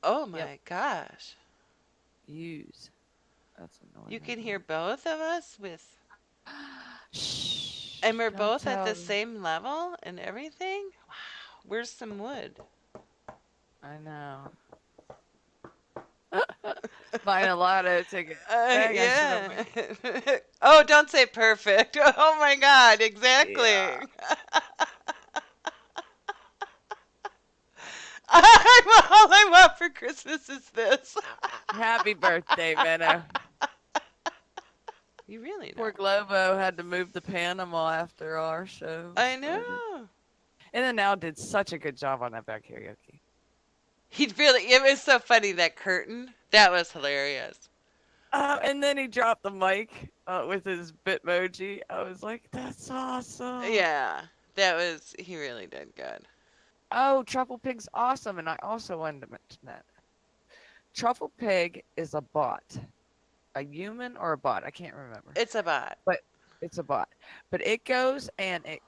Oh Yep. my gosh. Use. That's You annoying right can now. hear both of us with, and Shh. we're Don't both at the tell. same level and everything? Wow. Where's some wood? I know. Buying a lotto ticket. Dang, I should have. Yeah. Oh, don't say perfect. Oh my God, Yeah. exactly. All I want for Christmas is this. Happy birthday, Menno. You really Poor know. Globo had to move to Panama after our show. I So did. know. And then now did such a good job on that back karaoke. It was so funny, that curtain. That was hilarious. And then he dropped the mic with his Bitmoji. I was like, that's awesome. Yeah, he really did good. Oh, Truffle Pig's awesome. And I also wanted to mention that. Truffle Pig is a bot. A human or a bot? I can't remember. It's a bot. But it's a bot. But it goes and it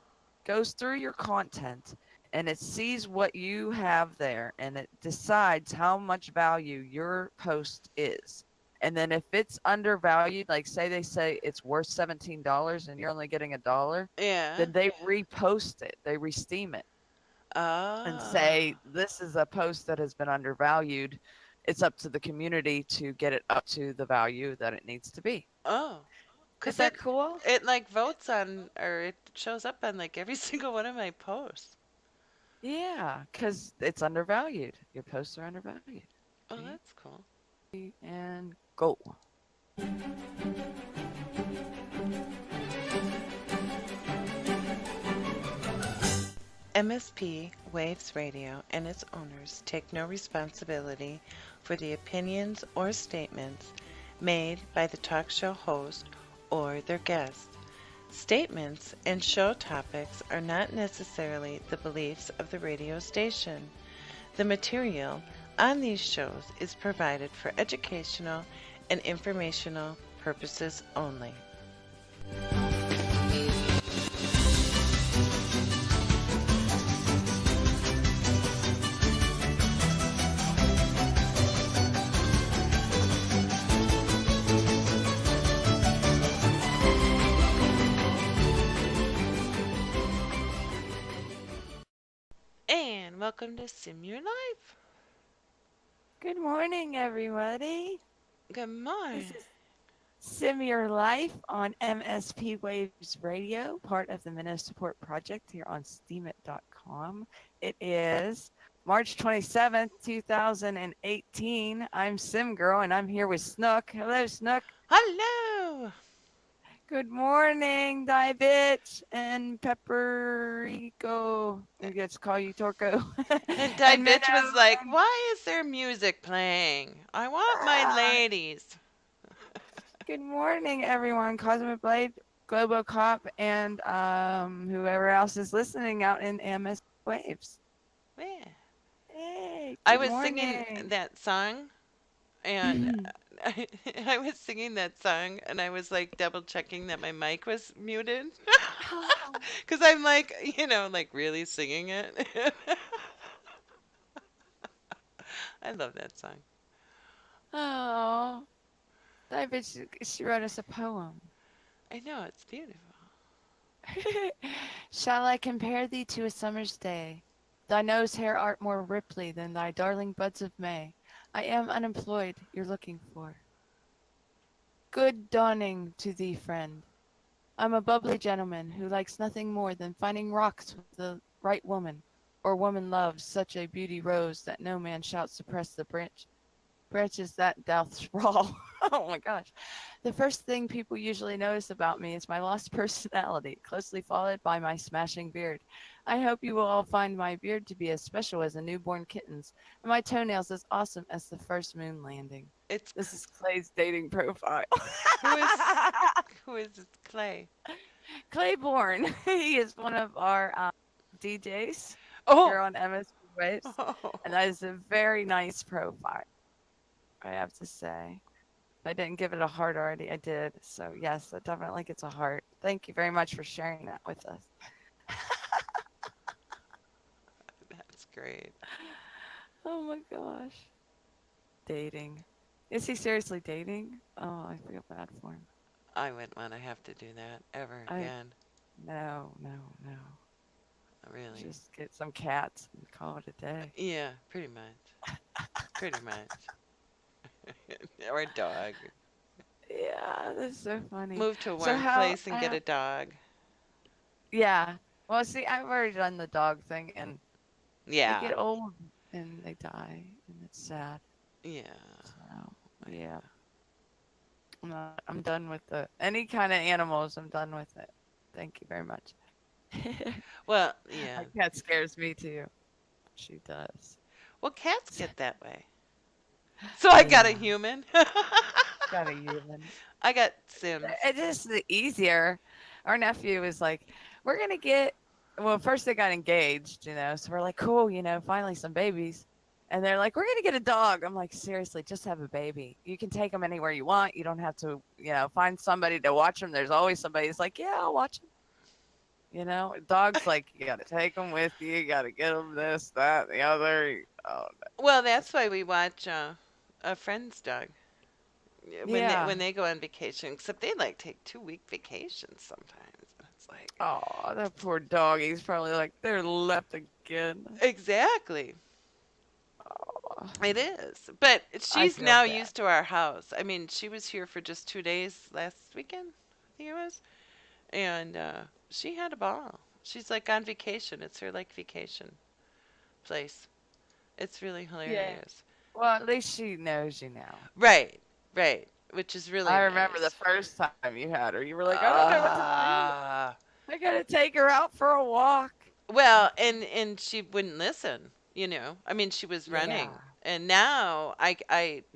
goes through your content and it sees what you have there and it decides how much value your post is. And then if it's undervalued, like say it's worth $17 and you're only getting $1, Yeah. then they repost it, they resteam it and Oh. say this is a post that has been undervalued. It's up to the community to get it up to the value that it needs to be. Oh. Is Cause that cool? it like votes on, or it shows up on like every single one of my posts. Yeah, because it's undervalued. Your posts are undervalued. Oh, See? that's cool. And go. MSP Waves Radio and its owners take no responsibility for the opinions or statements made by the talk show host or their guests. Statements and show topics are not necessarily the beliefs of the radio station. The material on these shows is provided for educational and informational purposes only. And welcome to Sim Your Life. Good morning, everybody. Good This morning. is Sim Your Life on MSP Waves Radio, part of the Minnow Support Project here on steemit.com. It is March 27th, 2018. I'm Sim Girl, and I'm here with Snook. Hello, Snook. Hello. Good morning, Die Bitch and Pepperico. I guess call you Torco. And Di And Bitch Minnow. was like, "Why is there music playing? I want my Ah, ladies." good morning, everyone. Cosmic Blade, Globocop, and whoever else is listening out in MS Waves. Yeah. Hey, I good was singing morning. that song, and I was singing that song, and I was like double checking that my mic was muted. Because I'm like, like really singing it. I love that song. Oh, Die Bitch, she wrote us a poem. I know, it's beautiful. Shall I compare thee to a summer's day? Thy nose hair art more ripply than thy darling buds of May. I am unemployed, you're looking for. Good dawning to thee, friend. I'm a bubbly gentleman who likes nothing more than finding rocks with the right woman, or woman loves such a beauty rose that no man shall suppress the branches that doth sprawl. Oh my gosh. The first thing people usually notice about me is my lost personality, closely followed by my smashing beard. I hope you will all find my beard to be as special as a newborn kitten's, and my toenails as awesome as the first moon landing. It's This is Clay's dating profile. who is who is this Clay? Claiborne. He is one of our DJs here Oh, on MSP Waves, and oh, that is a very nice profile, I have to say. If I didn't give it a heart already, I did. So yes, that definitely gets a heart. Thank you very much for sharing that with us. that's great. Oh my gosh. dating. Is he seriously dating? Oh, I feel bad for him. I wouldn't want to have to do that ever I again. no, no, no. Really. Just get some cats and call it a day. Yeah, pretty much. Pretty much. Or a dog. Yeah, that's so funny. Move to a So warm how? place and get a dog. Yeah. Well, see, I've already done the dog thing, and they Yeah. get old and they die, and it's sad. Yeah. So yeah, I'm done with the any kind of animals. I'm done with it. Thank you very much. Well, yeah. My cat scares me too. She does. Well, cats get that way. So I got a Yeah, human. got a human. I got Sims. It is the easier. Our nephew was like, "We're gonna get." Well, first they got engaged, so we're like, "Cool, finally some babies." And they're like, "We're gonna get a dog." I'm like, "Seriously, just have a baby. You can take them anywhere you want. You don't have to, find somebody to watch them. There's always somebody who's like, yeah, I'll watch them." Dogs like you gotta take them with you. You gotta get them this, that, the other. Oh, Well, that's why we watch a friend's dog when they yeah. when they go on vacation. Except they like take 2 week vacations sometimes. It's like Oh, that poor dog. He's probably like, they're left again. exactly. Oh, It is. But I she's feel now bad. used to our house. I mean, she was here for just 2 days last weekend, I think it was. And she had a ball. She's like on vacation. It's her like vacation place. It's really Yeah. hilarious. Well, at least she knows you now. Right, right. Which is really I remember the nice. first time you had her. You were like, I don't know what to do. Ah. I gotta take her out for a walk. Well, and she wouldn't listen. I mean, she was Yeah. running. And now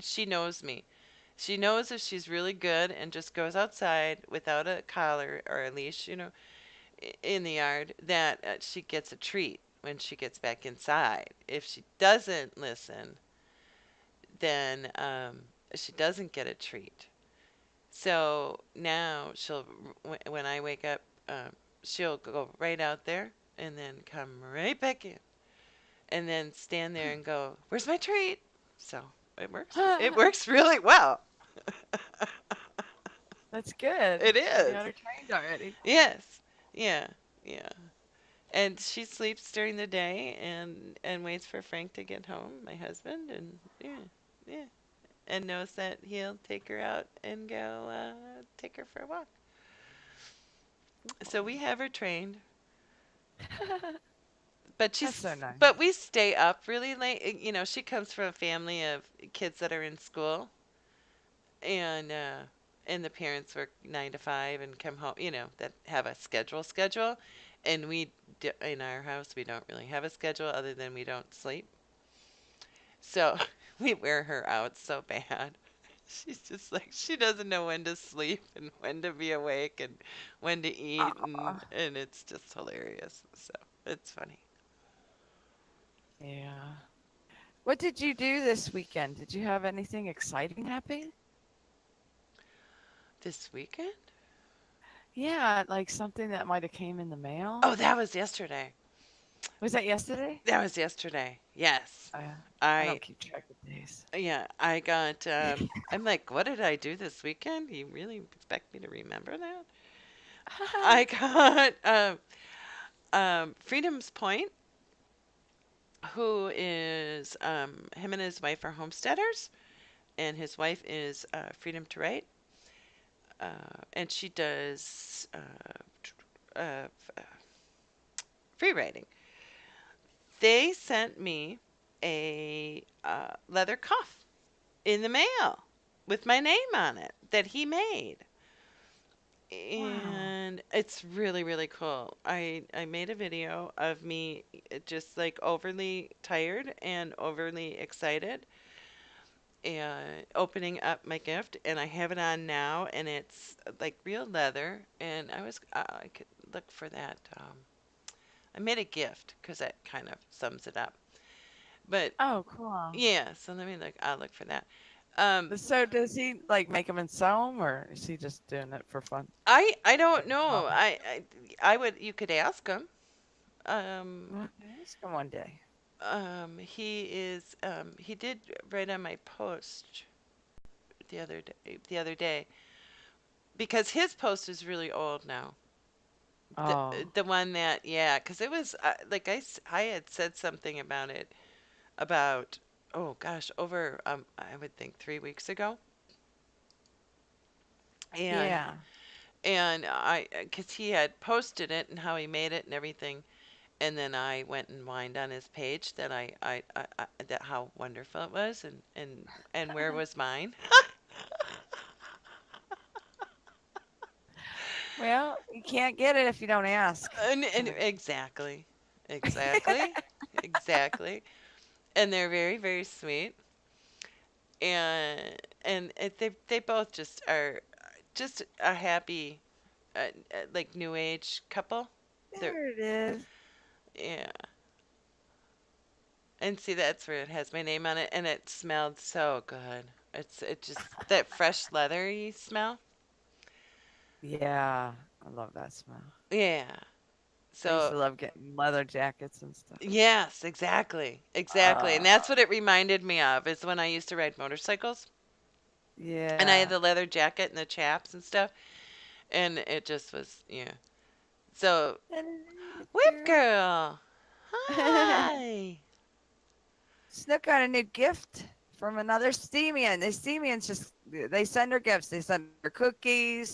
she knows me. She knows if she's really good and just goes outside without a collar or a leash, in the yard, that she gets a treat when she gets back inside. If she doesn't listen, then she doesn't get a treat. So now when I wake up, she'll go right out there and then come right back in and then stand there and go, "Where's my treat?" So it works. It works really well. That's good. It You is. got her trained already. Yes. Yeah. Yeah. And she sleeps during the day and waits for Frank to get home, my husband, and yeah, yeah, and knows that he'll take her out and go take her for a walk. So we have her trained, but That's so nice. we stay up really late. She comes from a family of kids that are in school, and uh, and the parents work 9 to 5 and come home. That have a schedule, and in our house we don't really have a schedule other than we don't sleep. So we wear her out so bad. She's just like she doesn't know when to sleep and when to be awake and when to eat and Aw. and it's just hilarious. So it's funny. Yeah. What did you do this weekend? Did you have anything exciting happen? This weekend? Yeah, like something that might have came in the mail. Oh, that was yesterday. Was that yesterday? That was yesterday. Yes. Uh, I I don't keep track of days. yeah, I got I'm like, what did I do this weekend? You really expect me to remember that? I got Freedom's Point, who is him and his wife are homesteaders, and his wife is Freedom to Write, and she does free writing. They sent me a leather cuff in the mail with my name on it that he made. Wow. And it's really, really cool. I made a video of me just like overly tired and overly excited and opening up my gift, and I have it on now, and it's like real leather. And I could look for that. I made a gift because that kind of sums it up. But Oh, cool. yeah, so let me look. I'll look for that. Um, So does he like make them and sell them, or is he just doing it for fun? I don't Like a know. hobby? I would you could ask him. Um, Well, ask him one day. He did write on my post the other day because his post is really old now. The Oh, the one that, yeah, because it was like I had said something about it about, oh gosh, over I would think 3 weeks ago, and yeah. I because he had posted it and how he made it and everything, and then I went and whined on his page that that how wonderful it was, and where was mine? Well, you can't get it if you don't ask. And So, exactly, exactly, exactly. And they're very, very sweet, they both just are just a happy, like new age couple. They're there it is. Yeah, and see that's where it has my name on it, and it smelled so good. It just that fresh leathery smell. Yeah, I love that smell. Yeah. I used So to love getting leather jackets and stuff. yes, exactly, exactly, and Uh, that's what it reminded me of is when I used to ride motorcycles, and I had yeah. the leather jacket and the chaps and stuff, and it just was, yeah. So Hello, Whip girl. Girl, hi. Snook got a new gift from another Steamian. The Steamians they send her gifts. They send her cookies.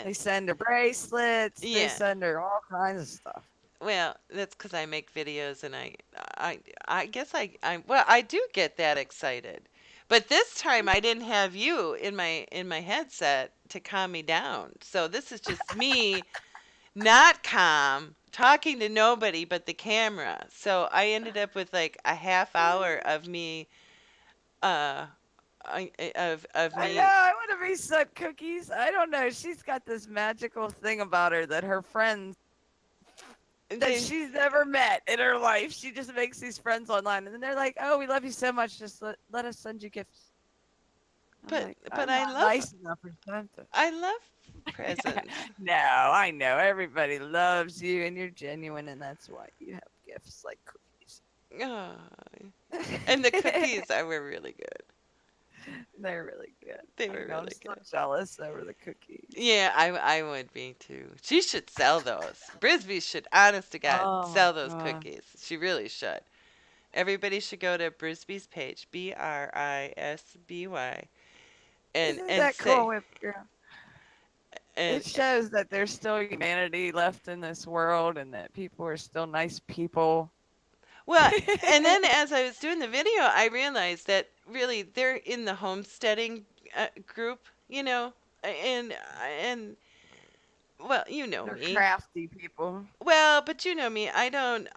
They Yes. send her bracelets. They Yeah. send her all kinds of stuff. Well, that's because I make videos and I guess well, I do get that excited. But this time I didn't have you in my headset to calm me down. So this is just me not calm, talking to nobody but the camera. So I ended up with like a half hour of me uh of I know. me I want to be sent cookies. I don't know. She's got this magical thing about her that her friends that they, she's never met in her life. She just makes these friends online, and then they're like, "Oh, we love you so much. Just let us send you gifts." I'm but like, but "I'm I not love nice enough or something." I love presents. No, I know everybody loves you, and you're genuine, and that's why you have gifts like cookies. Oh, and the cookies were really good. They're really good. They I were know. I'm really still good. jealous over the cookies. Yeah, I would be too. She should sell those. Brisby should, honest to God, Oh my sell those god! cookies. She really should. Everybody should go to Brisby's page, Brisby, Isn't and that cool, say Whip Girl? and It shows that there's still humanity left in this world, and that people are still nice people. well, and then as I was doing the video, I realized that really they're in the homesteading group, and well, you know They're me. crafty people. Well, but you know me. I don't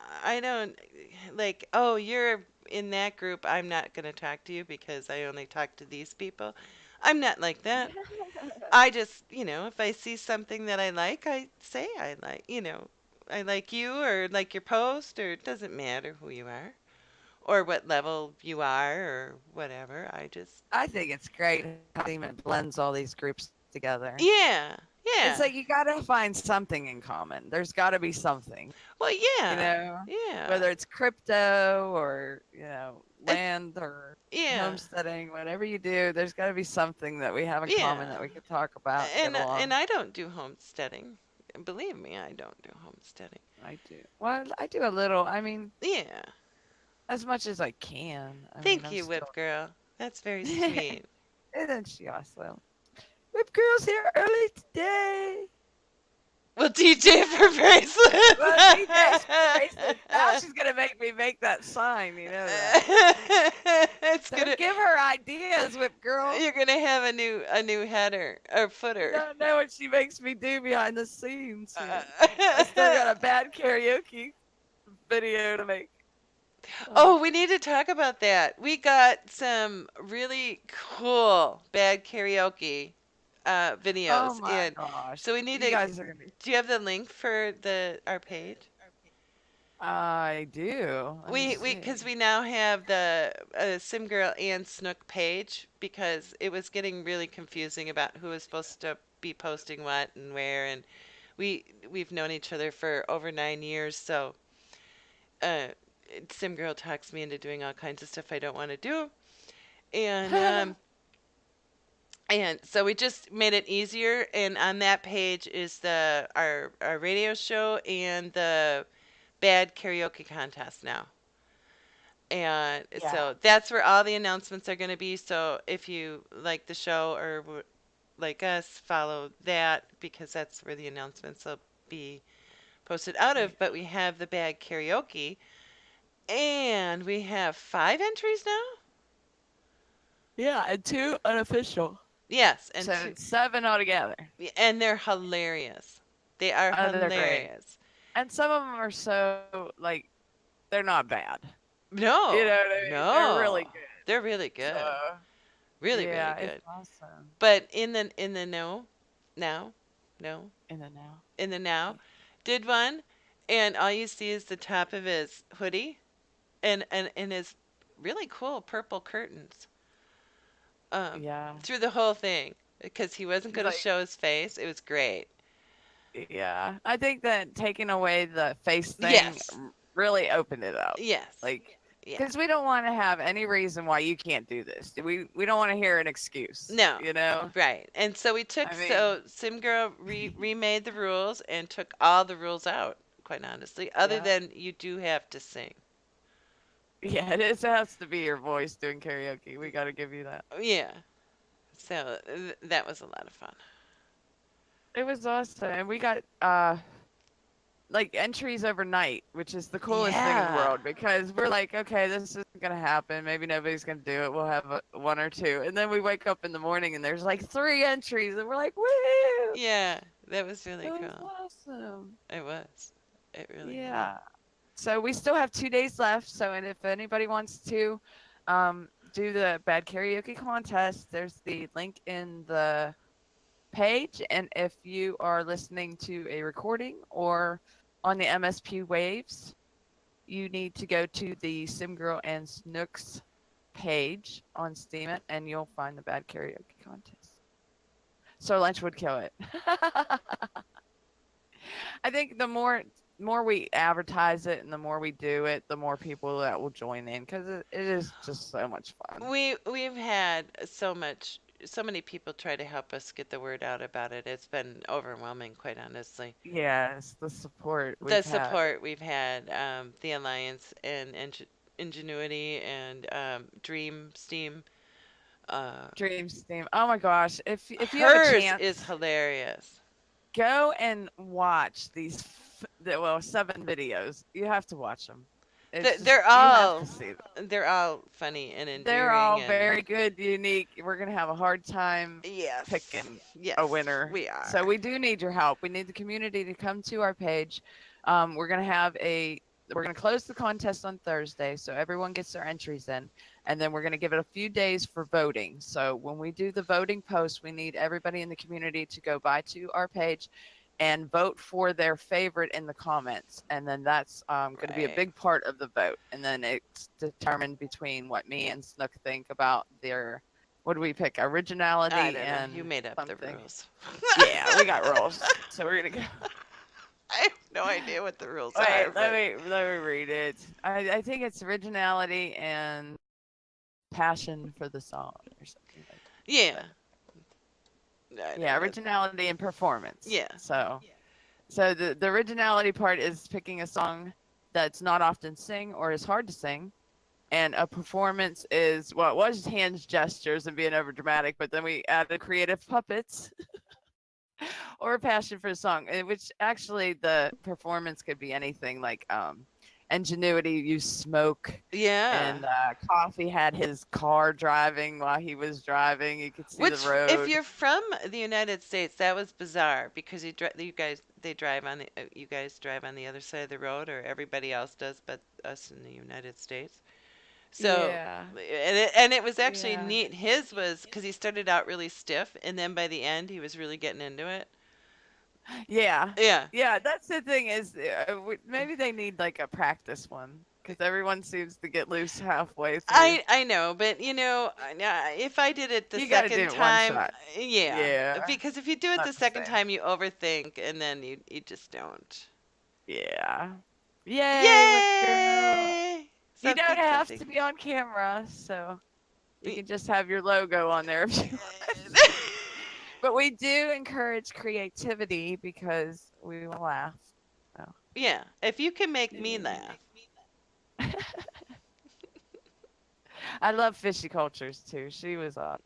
like, oh, you're in that group. I'm not going to talk to you because I only talk to these people. I'm not like that. I just, if I see something that I like, I say I like you or like your post, or it doesn't matter who you are or what level you are or whatever. I just, I think it's great how Demon blends all these groups together. yeah, It's yeah. like you gotta find something in common. There's gotta be something, Well, you yeah, know, yeah. whether it's crypto or, It, land or yeah. homesteading, whatever you do, there's gotta be something that we have in common Yeah. that we can talk about and get And along. I don't do homesteading. Believe me, I don't do homesteading. I do. Well, I do a little. I mean, Yeah. as much as I can. I mean, Thank I'm you, still. Whip Girl. That's very sweet. Isn't she awesome? Whip Girl's here early today. Well, DJ for bracelets. Well, DJ's bracelet. Now she's gonna make me make that sign. You know that. it's Don't gonna give her ideas, Whip Girl. You're gonna have a new header or You footer. don't know what she makes me do behind the scenes here. I still got a bad karaoke video to make. Oh, Oh, we need to talk about that. We got some really cool bad karaoke oh videos, my and gosh. so we need You to. guys are gonna be. Do you have the link for the our page? I do. Let me Because see. we now have the Sim Girl and Snook page because it was getting really confusing about who was supposed to be posting what and where, and we've known each other for over 9 years, so uh, Sim Girl talks me into doing all kinds of stuff I don't want to do. And and so we just made it easier, and on that page is the our radio show and the bad karaoke contest now. And Yeah. so that's where all the announcements are going to be. So if you like the show or like us, follow that because that's where the announcements will be posted out of. But we have the bad karaoke, and we have 5 entries now. Yeah, and 2 unofficial. Yes, So it's 7 altogether. and they're hilarious. They are Oh, they're great. hilarious. And some of them are so, like, they're not bad. No, You know what I mean? no, They're really good. they're really good, So, really, yeah, really good. it's awesome. But in the no, now, no, In the now. in the now, did one, and all you see is the top of his hoodie, and his really cool purple curtains. Yeah. Through the whole thing because he wasn't going to Like, show his face. It was great. yeah. I think that taking away the face thing Yes. really opened it up. Yes. Like, Yeah. because we don't want to have any reason why you can't do this. We don't want to hear an excuse. No. You know? Right. And so we took, I mean- so Sim Girl remade the rules and took all the rules out, quite honestly, other Yeah. than you do have to sing. Yeah, it has to be your voice doing karaoke. We got to give you that. Yeah. So that was a lot of fun. It was awesome. And we got like entries overnight, which is the coolest thing in the Yeah. world because we're like, okay, this isn't gonna happen. Maybe nobody's gonna do it. We'll have 1 or 2, and then we wake up in the morning and there's like 3 entries, and we're like, woo! Yeah, that was really It cool. was awesome. It was. It really Yeah. So we still have 2 days left. So, and if anybody wants to do the bad karaoke contest, there's the link in the page. And if you are listening to a recording or on the MSP waves, you need to go to the Sim Girl and Snooks page on Steemit, and you'll find the bad karaoke contest. So lunch would kill it. I think the more we advertise it and the more we do it, the more people that will join in because it is just so much fun. We've had so many people try to help us get the word out about it. It's been overwhelming, quite honestly. Yes, the support. The support we've had, the Alliance and Ingenuity and Dream Steam. Dream Steam. Oh my gosh! If you have a Hers chance, is hilarious. go and watch these 7 videos. You have to watch them. They're all funny and endearing. They're all very good, unique. We're gonna have a hard time picking a winner. We are. So we do need your help. We need the community to come to our page. We're gonna close the contest on Thursday, so everyone gets their entries in, and then we're gonna give it a few days for voting. So when we do the voting post, we need everybody in the community to go by to our page and vote for their favorite in the comments. And then that's going to be a big part of the vote. And then it's determined between what me and Snook think about their, what do we pick? Originality I don't know. and You made up something. the rules. Yeah, we got rules. So we're going to go. I have no idea what the rules Wait, are. let me read it. I think it's originality and passion for the song or something like that. Yeah. Yeah, originality and performance. Yeah. So the originality part is picking a song that's not often sing or is hard to sing. And a performance is, well, it was hands gestures and being over dramatic, but then we added creative puppets or a passion for a song, which actually the performance could be anything like Ingenuity used smoke. Yeah. And Coffee had his car driving while he was driving. You could see the road. If you're from the United States, that was bizarre because you guys drive on the other side of the road, or everybody else does, but us in the United States. So yeah. and it was actually neat. His was because he started out really stiff, and then by the end he was really getting into it. Yeah. Yeah. Yeah, that's the thing is maybe they need like a practice one because everyone seems to get loose halfway through. I know, but you know, if I did it the second time, yeah, because if you do it the second time, you overthink, and then you just don't. Yeah. Yay! You don't something, have something. to be on camera, so you Y- can just have your logo on there if you want. But we do encourage creativity because we will laugh. So, Yeah, if you can make me yeah. laugh. I love Fishy Cultures too. She was awesome.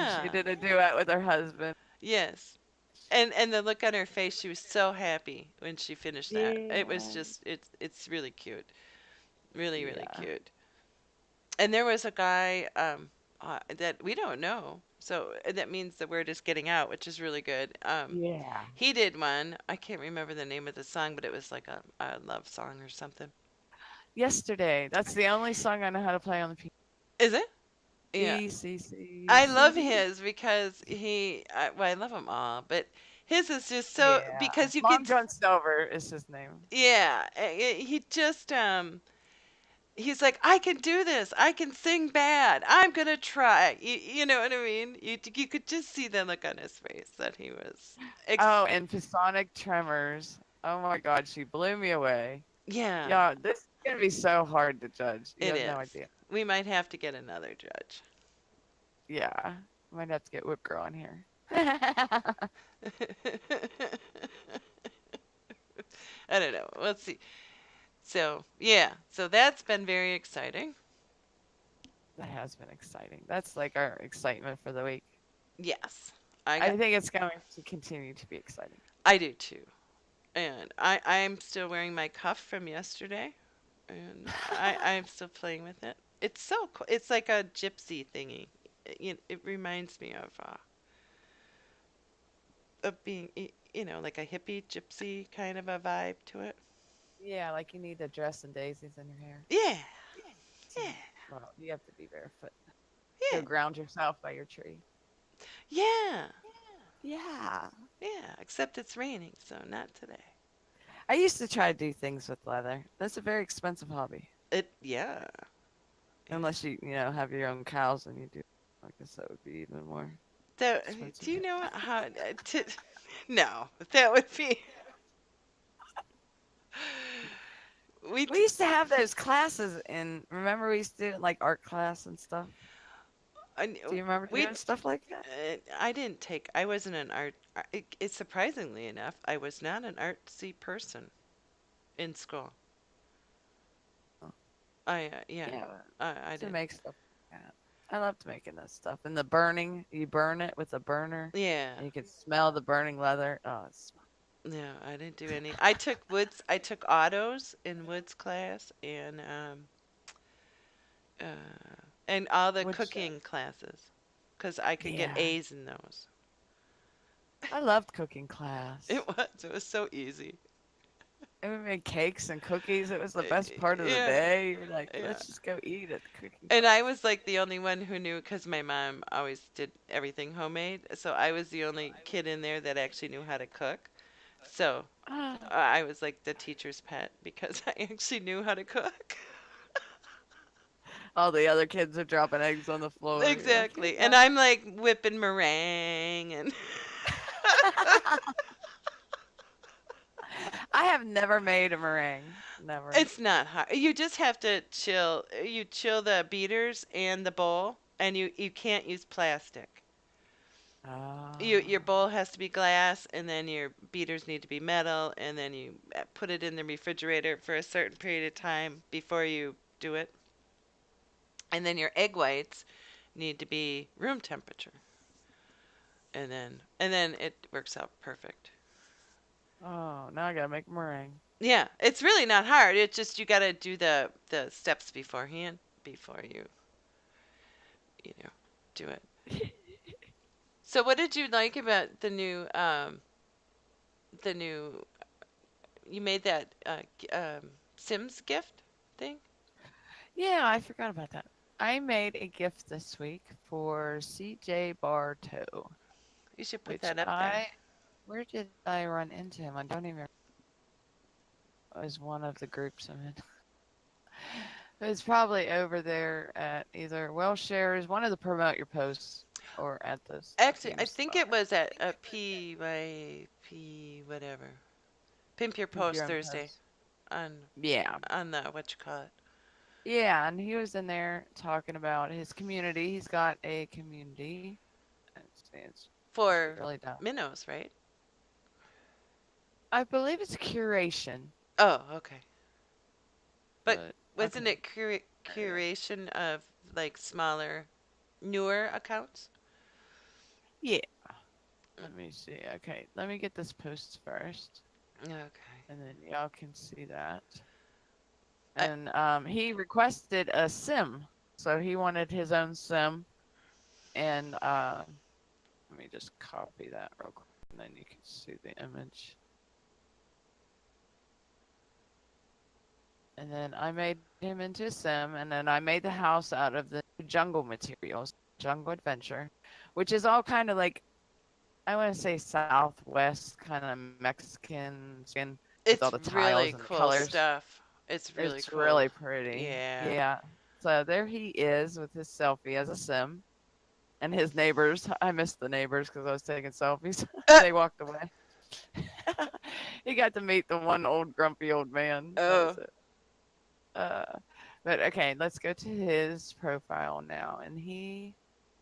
She Yeah. did a duet with her husband. Yes. And the look on her face, she was so happy when she finished that. It was Yeah. just it's really cute. Really, really Yeah. cute. And there was a guy that we don't know. So that means the word is getting out, which is really good. Yeah. He did one. I can't remember the name of the song, but it was like a love song or something. Yesterday. That's the only song I know how to play on the piano. Is it? Yeah. E C C I love C D. his because well, I love them all, but his is just so Yeah. because you Long could, John Silver is his name. yeah, he just, he's like, I can do this. I can sing bad. I'm gonna try. You know what I mean? You could just see the look on his face that he was, Oh, and Pisonic Tremors. Oh my God, she blew me away. yeah, Yeah, this is gonna be so hard to judge. You it have no is. idea. We might have to get another judge. Yeah, might have to get Whip Girl on here. I don't know. Let's see. So yeah, so that's been very exciting. That has been exciting. That's like our excitement for the week. Yes, I got. I think it's going to continue to be exciting. I do too. And I'm still wearing my cuff from yesterday, and I'm still playing with it. It's so cool. It's like a gypsy thingy. It reminds me of being like a hippie gypsy kind of a vibe to it. Yeah, like you need the dress and daisies in your hair. Yeah, So, yeah, well, you have to be barefoot. Go yeah, ground yourself by your tree. yeah, Yeah. yeah. Except it's raining, so not today. I used to try to do things with leather. That's a very expensive hobby. Yeah, yeah. Unless you have your own cows and you do. I guess that would be even more So, expensive. do you know how to? No, that would be. We We used to have those classes in, remember we used to do like art class and stuff? I, Do you remember we doing stuff like that? I didn't take. I wasn't an art. It surprisingly enough, I was not an artsy person in school. Oh, Yeah. yeah, I to didn't. make stuff like that. I loved making that stuff. And the burning, you burn it with a burner Yeah. and you can smell the burning leather. Oh, it's No, I didn't do any. I took woods. I took autos in woods class and all the which, cooking classes, because I could get yeah, A's in those. I loved cooking class. It was. It was so easy. And we made cakes and cookies. It was the Uh, best part of the Yeah. day. You're like, Yeah. let's just go eat at the cooking And I class. was like the only one who knew because my mom always did everything homemade. So I was the only kid in there that actually knew how to cook. So Ah, I was like the teacher's pet because I actually knew how to cook. all the other kids are dropping eggs on the floor. You're like, Exactly. And yeah. I'm like whipping meringue and I have never made a meringue. Never. it's not hard. You just have to chill. You chill the beaters and the bowl and you can't use plastic. Your Oh. bowl has to be glass, and then your beaters need to be metal, and then you put it in the refrigerator for a certain period of time before you do it. And then your egg whites need to be room temperature, and then it works out perfect. Oh, now I gotta make meringue. Yeah, it's really not hard. It's just you got to do the steps beforehand before you do it. So what did you like about the new you made that Sims gift thing? Yeah, I forgot about that. I made a gift this week for CJ Bartow, You should put which that up there. where did I run into him? I don't even remember. It was one of the groups I'm in. It was probably over there at either Wellshares, one of the promote your posts, or at this Actually, I game think store. it was at a PYP whatever. Pimp Your Keep Post your own Thursday posts. on Yeah. on the what you call it. Yeah, and he was in there talking about his community. He's got a community. It's For really dumb. minnows, right? I believe it's curation, Oh, okay. But but wasn't okay. it curation of like smaller, newer accounts? Yeah, let me see. Okay, let me get this post first, Okay. and then y'all can see that. I, And he requested a sim, so he wanted his own sim. And let me just copy that real quick, and then you can see the image. And then I made him into a sim, and then I made the house out of the jungle materials, jungle adventure, which is all kind of like, I want to say Southwest kind of Mexican skin with all it's the really tiles and the cool colors. stuff. It's really It's cool. really pretty. Yeah. Yeah. So there he is with his selfie as a sim. And his neighbors, I missed the neighbors because I was taking selfies. Uh, They walked away. He got to meet the one old grumpy old man. That was oh, it. Uh, but okay, let's go to his profile now. And he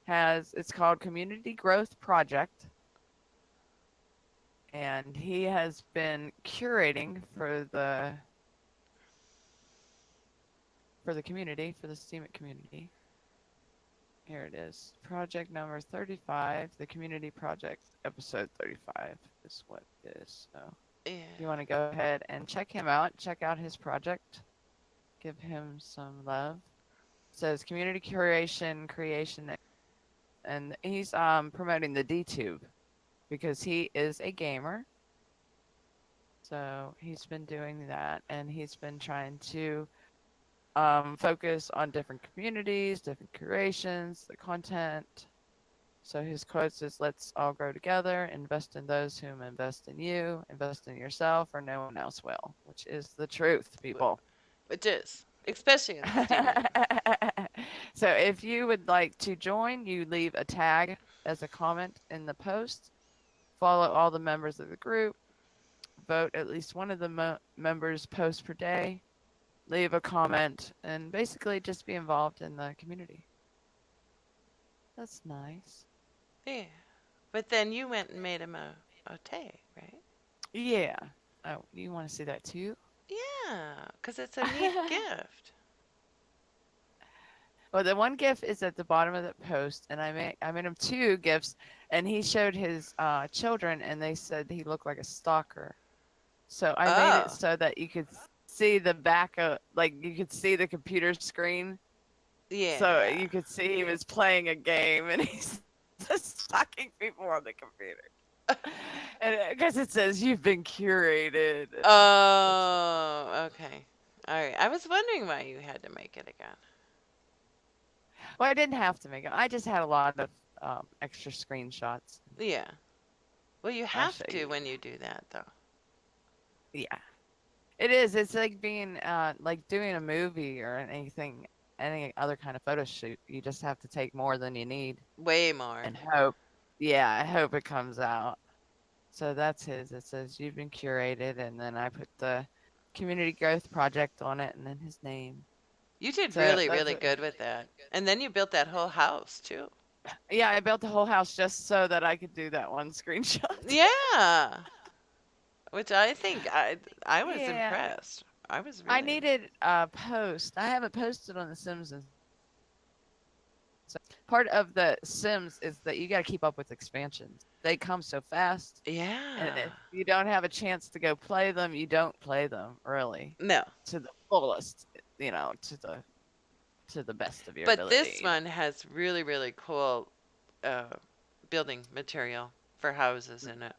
has, it's called Community Growth Project. And he has been curating for the community, for the Steemit community. Here it is. Project number 35, the community project episode 35 is what it is. So yeah. if you want to go ahead and check him out, check out his project, give him some love. It says community curation, creation, and he's promoting the DTube because he is a gamer. So he's been doing that, and he's been trying to focus on different communities, different curations, the content. So his quotes is, let's all grow together, invest in those whom invest in you, invest in yourself, or no one else will, which is the truth, people. It is, especially in Steam It. So if you would like to join, you leave a tag as a comment in the post, follow all the members of the group, vote at least one of the members' posts per day, leave a comment, and basically just be involved in the community. That's nice. Yeah. But then you went and made him a tag, right? Yeah. Oh, you want to see that too? Yeah, because it's a neat gift. Well, the one GIF is at the bottom of the post, and I made him two GIFs, and he showed his children, and they said he looked like a stalker. So I made it Oh, so that you could see the back of, like you could see the computer screen, so yeah. you could see he was playing a game, and he's just stalking people on the computer. And because it says you've been curated, and it's, Oh, okay. All right. I was wondering why you had to make it again. well, I didn't have to make it. I just had a lot of extra screenshots. Yeah. Well, you I'll show have to you. when you do that, though. Yeah. It is. It's like being like doing a movie or anything, any other kind of photo shoot. You just have to take more than you need Way more. and hope. Yeah, I hope it comes out. So that's his. It says you've been curated, and then I put the community growth project on it, and then his name. You did So really, that's really it. good with that. And then you built that whole house, too. Yeah, I built the whole house just so that I could do that one screenshot. Yeah. Which I think I was Yeah, impressed. I was I really. needed a post. I haven't posted on The Sims in so part of the Sims is that you got to keep up with expansions. They come so fast, and Yeah. if you don't have a chance to go play them, you don't play them really No. to the fullest, to the best of your But this ability. one has really, really cool uh, building material for houses in it.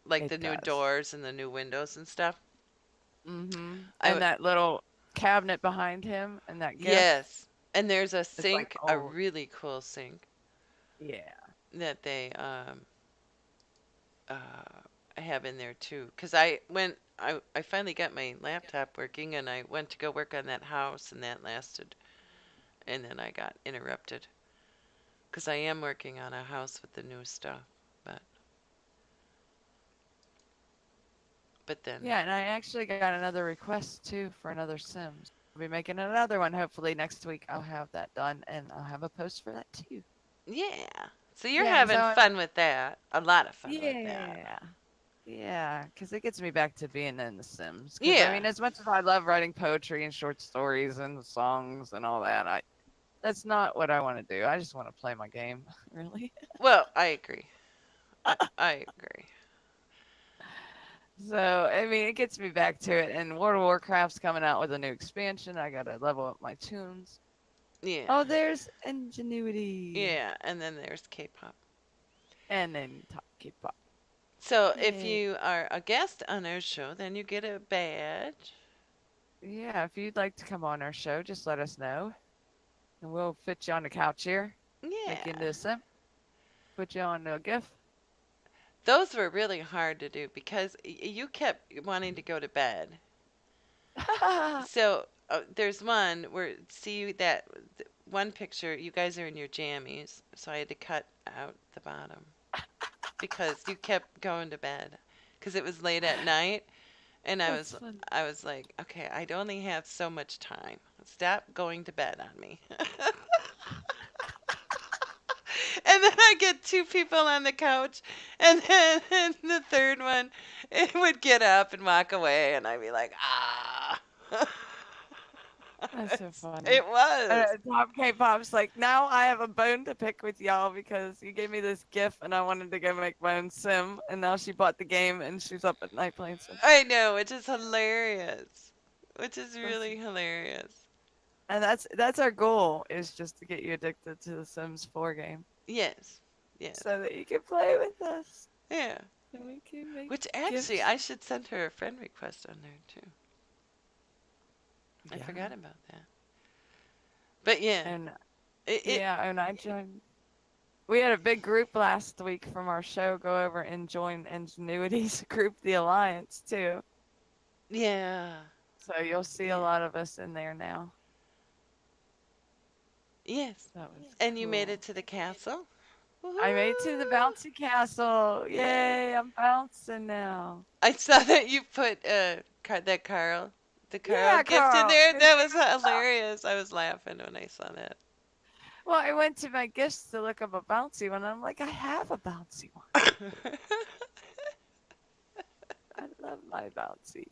Like It the new does. doors and the new windows and stuff. I And w- that little cabinet behind him and that GIF, yes. And there's a it's like sink, a old. really cool sink Yeah. that they have in there too. Cause I finally got my laptop working and I went to go work on that house and that lasted and then I got interrupted. Cause I am working on a house with the new stuff. But but then Yeah, and I actually got another request too for another Sims. I'll be making another one hopefully next week. I'll have that done and I'll have a post for that too. Yeah. So you're Yeah, having so fun with that. A lot of fun with that. yeah. Yeah, because it gets me back to being in The Sims. Because I Yeah. mean, as much as I love writing poetry and short stories and songs and all that, I that's not what I want to do. I just want to play my game, really. Well, I agree. I agree. So I mean, it gets me back to it. And World of Warcraft's coming out with a new expansion. I gotta level up my tunes. Yeah. Oh, there's Ingenuity, Yeah. And then there's K-pop. and then Top K-pop. So if Yay! you are a guest on our show, then you get a badge. Yeah, if you'd like to come on our show, just let us know, and we'll fit you on the couch here, make you Yeah. into a sim, put you on a GIF. Those were really hard to do because you kept wanting to go to bed. So there's one where see that one picture you guys are in your jammies, so I had to cut out the bottom because you kept going to bed because it was late at night and I That's was fun. I was like, okay, I'd only have so much time. Stop going to bed on me. And then I get two people on the couch, and then and the third one it would get up and walk away, and I'd be like, ah. That's so funny. It was. Top K-pop's like, now I have a bone to pick with y'all because you gave me this GIF and I wanted to go make my own sim, and now she bought the game and she's up at night playing Sims. I know, which is hilarious. Which is That's, really hilarious. and that's our goal is just to get you addicted to the Sims 4 game Yes. Yes. so that you can play with us Yeah. and we can make Which actually, GIFs. I should send her a friend request on there too. I Yeah. forgot about that. But yeah, And it yeah, and I joined. We had a big group last week from our show go over and join Ingenuity's group, the Alliance, too. yeah. So you'll see a Yeah. lot of us in there now. Yes. That was And you made cool. it to the castle? I made it to the Woohoo! bouncy castle. Yeah. Yay, I'm bouncing now. I saw that you put that the Carl Yeah, gift in Carl. there. Good That was job. hilarious. I was laughing when I saw that. Well, I went to my gifts to look up a bouncy one. I'm like, I have a bouncy one. I love my bouncy.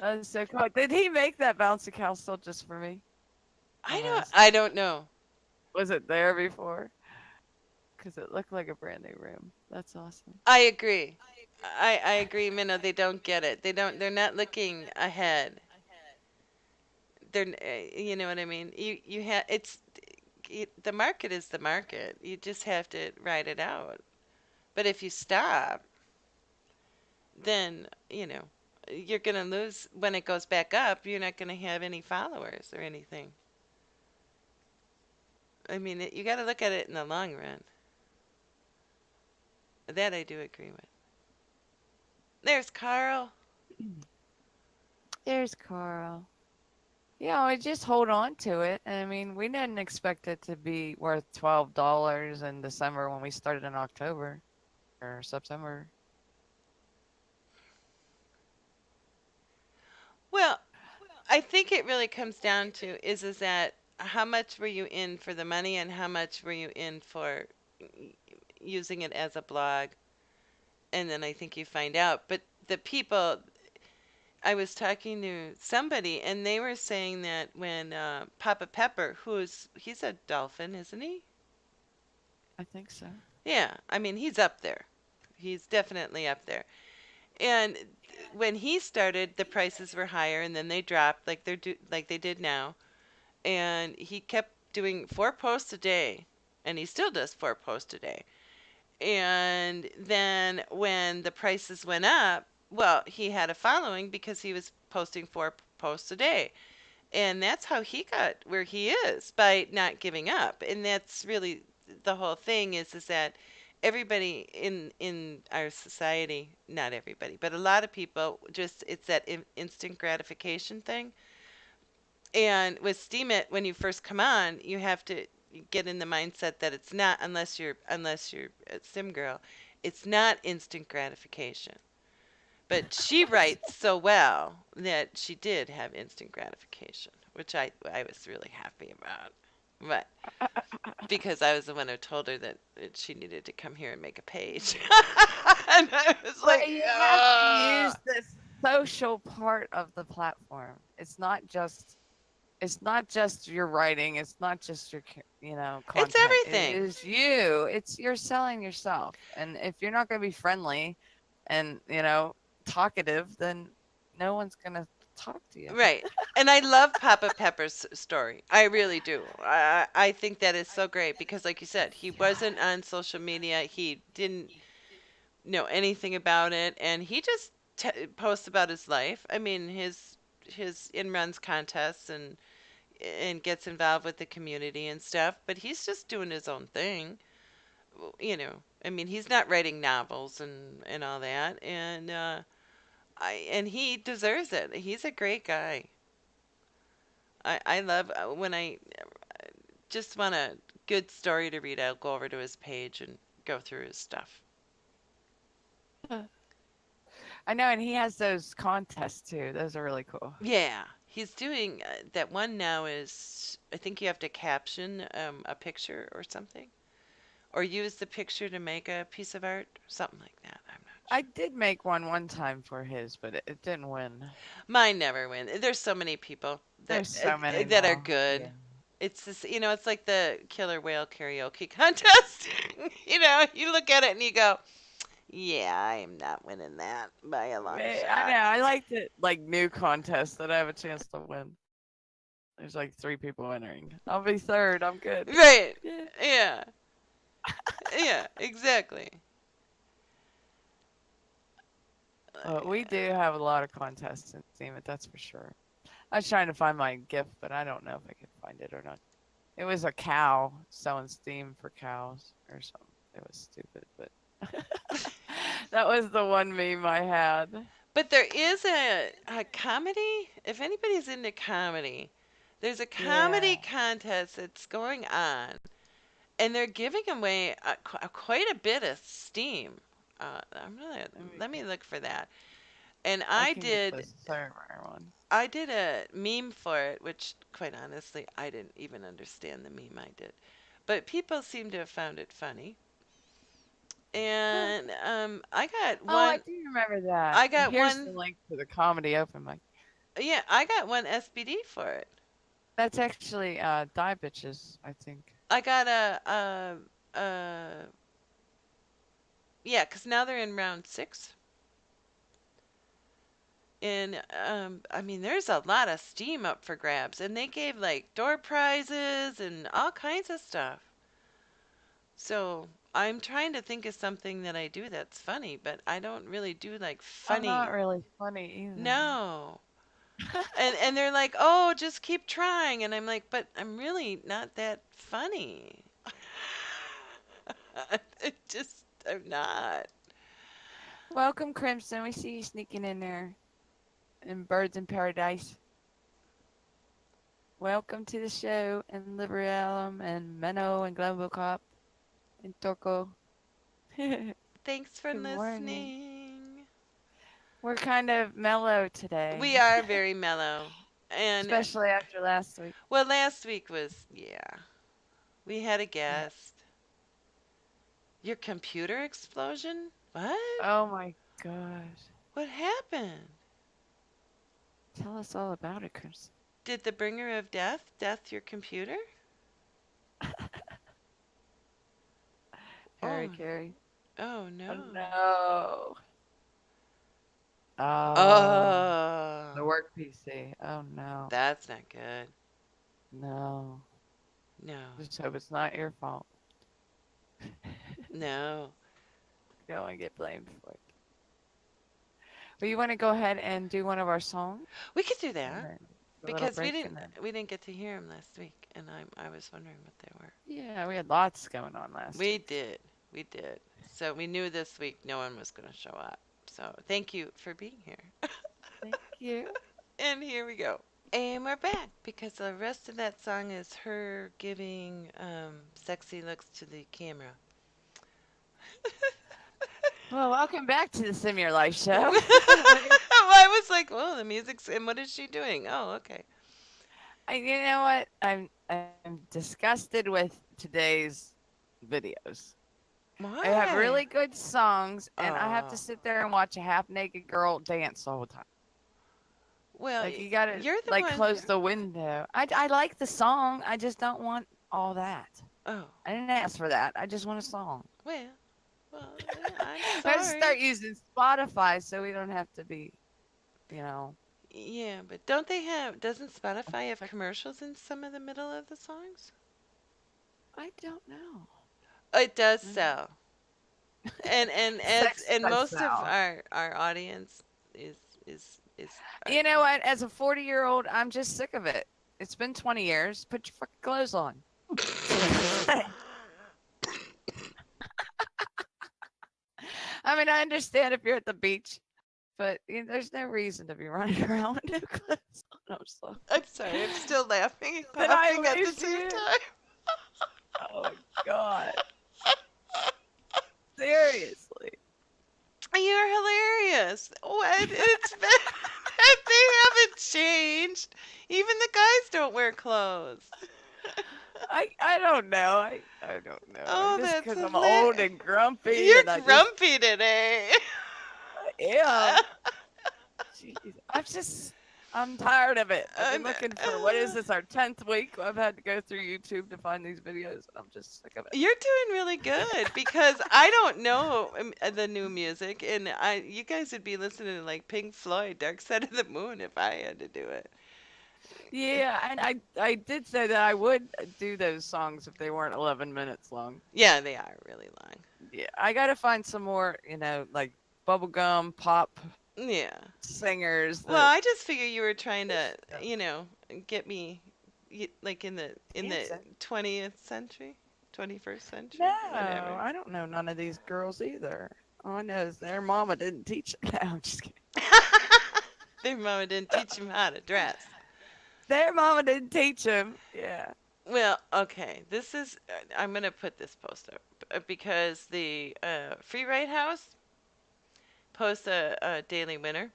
That was so cool. Did he make that bouncy castle just for me? I'm I asking. don't know. Was it there before? Because it looked like a brand new room. That's awesome. I agree. I agree, Minna. They don't get it. They're not looking ahead. You know what I mean? You have the market is the market. You just have to ride it out. But if you stop, then, you're going to lose when it goes back up. You're not going to have any followers or anything. I mean, you got to look at it in the long run. That I do agree with. There's Carl. There's Carl. Yeah, we just hold on to it. I mean, we didn't expect it to be worth $12 in December when we started in October or September. Well, I think it really comes down to is that how much were you in for the money and how much were you in for using it as a blog? And then I think you find out. But the people, I was talking to somebody and they were saying that when Papa Pepper, he's a dolphin, isn't he? I think so. Yeah, I mean, he's up there. He's definitely up there. And when he started, the prices were higher and then they dropped like they did now. And he kept doing 4 posts a day, and he still does 4 posts a day. And then when the prices went up, well, he had a following because he was posting 4 posts a day. And that's how he got where he is by not giving up. And that's really the whole thing is that everybody in our society, not everybody, but a lot of people just it's that instant gratification thing. And with Steam It, when you first come on, you have to get in the mindset that it's not unless you're a sim girl, it's not instant gratification. But she writes so well that she did have instant gratification, which I was really happy about. But because I was the one who told her that she needed to come here and make a page. And I was Well, like, you have to "Ugh." use the social part of the platform. It's not just your writing. It's not just your It's content. It everything. is you. It's you're selling yourself. And if you're not going to be friendly and talkative, then no one's going to talk to you. Right. And I love Papa Pepper's story. I really do. I think that is so great because, like you said, he wasn't on social media. He didn't know anything about it, and he just posts about his life. I mean, his in runs contests and gets involved with the community and stuff. But he's just doing his own thing. I mean, he's not writing novels and all that, and he deserves it. He's a great guy. I love when I just want a good story to read. I'll go over to his page and go through his stuff. I know, and he has those contests too. Those are really cool. Yeah, he's doing that one now is I think you have to caption a picture or something, or use the picture to make a piece of art, something like that. I'm not I sure. did make one time for his, but it didn't win. Mine never win. There's so many people There's so many that are now. good. Yeah. It's this, it's like the killer whale karaoke contest. You look at it and you go, "Yeah, I am not winning that by a long I know. shot." I like to like new contests that I have a chance to win. There's like 3 people entering. I'll be third. I'm good. Right. Yeah. Yeah. Yeah, exactly. Well, we do have a lot of contests in Steam, that's for sure. I was trying to find my gift, but I don't know if I can find it or not. It was a cow selling Steam for cows or something. It was stupid, but that was the one meme I had. But there is a comedy. If anybody's into comedy, there's a Yeah. comedy contest that's going on, and they're giving away quite a bit of Steam. Let me look for that. And I can get the server one. I did a meme for it, which quite honestly I didn't even understand the meme I did, but people seem to have found it funny. And I got Oh, I one. do remember that. I got Here's the one. link to the comedy open mic. Yeah, I got one SBD for it. That's actually Die Bitches, I think. I got a yeah, 'cause now they're in round 6. And I mean, there's a lot of Steam up for grabs, and they gave like door prizes and all kinds of stuff. So I'm trying to think of something that I do that's funny, but I don't really do like I'm funny. not really funny either. No. And they're like, "Oh, just keep trying." And I'm like, "But I'm really not that funny." Just I'm not. Welcome, Crimson. We see you sneaking in there. And Birds in Paradise. Welcome to the show, and Liberarum, and Menno, and Globocop, and Torko. Good Thanks for morning. listening. We're kind of mellow today, We are very mellow. And especially after last week. well, last week was yeah. We had a Yeah. guest. Your computer explosion? What? Oh my gosh. What happened? Tell us all about it, Crimson. Did the bringer of death your computer? Harry Oh, Carey. oh Oh no. no. Oh, the Oh, work PC. Oh no. that's not good. No. No, Just hope it's not your fault. no. You don't want to get blamed for it. But you want to go ahead and do one of our songs? We could do And that then a little because break and then. we didn't get to hear him last week, and I was wondering what they were. Yeah, we had lots going on last We week. did. We did. So we knew this week no one was going to show up. So thank you for being here. Thank you. And here we go. And we're back because the rest of that song is her giving sexy looks to the camera. Well, welcome back to the Sim Your Life Well, show. I was like, "Well, the music's and what is she doing?" Oh, okay. You know what? I'm disgusted with today's videos. I have Why? really good songs, and I have to Oh, sit there and watch a half naked girl dance all the time. well, Like you gotta you're the like one. close the window. I like the song. I just don't want all that. Oh, I didn't ask for that. I just want a song. well, yeah, I'm I just start sorry. using Spotify so we don't have to be, you know. Yeah, but don't they have? Doesn't Spotify have Like, commercials in some of the middle of the songs? I don't know. It does Mm. sell, and as Sex and does most of sound. our audience is is You know what? As a 40-year-old, I'm just sick of it. It's been 20 years. Put your fucking clothes on. That's what I say. I mean, I understand if you're at the beach, but there's no reason to be running around with no clothes on. I'm sorry. I'm sorry, I'm still laughing and Did I coughing at the lose same you? time. Oh my god. Seriously. You're hilarious. What? It's been they haven't changed. Even the guys don't wear clothes. I don't know. I don't know. Oh, Just that's because I'm old hilarious. and grumpy and I You're just grumpy today. I am. Jeez. I'm tired of it. I've been And, looking for what is this, our 10th week? I've had to go through YouTube to find these videos and I'm just sick of it. you're doing really good because I don't know the new music, and you guys would be listening to like Pink Floyd, Dark Side of the Moon if I had to do it. Yeah, and I did say that I would do those songs if they weren't 11 minutes long. Yeah, they are really long. Yeah, I got to find some more, like bubblegum pop Yeah. singers Well, that I just figure you were trying to, just don't get me like in the dancing. 20th century, 21st century, No, whatever. I don't know none of these girls either. All I know is their mama didn't teach them. No, I'm just kidding. Their mama didn't teach them how to dress. Their mama didn't teach them. Yeah. Well, okay, this is I'm gonna put this post up because the Free Ride House posts a daily winner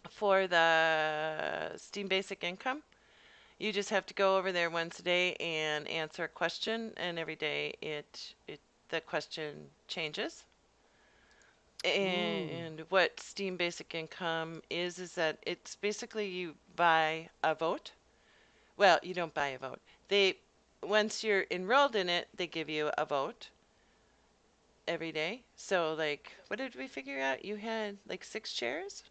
for the Steam Basic Income. You just have to go over there once a day and answer a question, and every day it the question changes. Ooh. And what Steam Basic Income is that it's basically you buy a vote. Well, you don't buy a vote. They once you're enrolled in it, they give you a vote every day. So like, what did we figure out? You had like 6 shares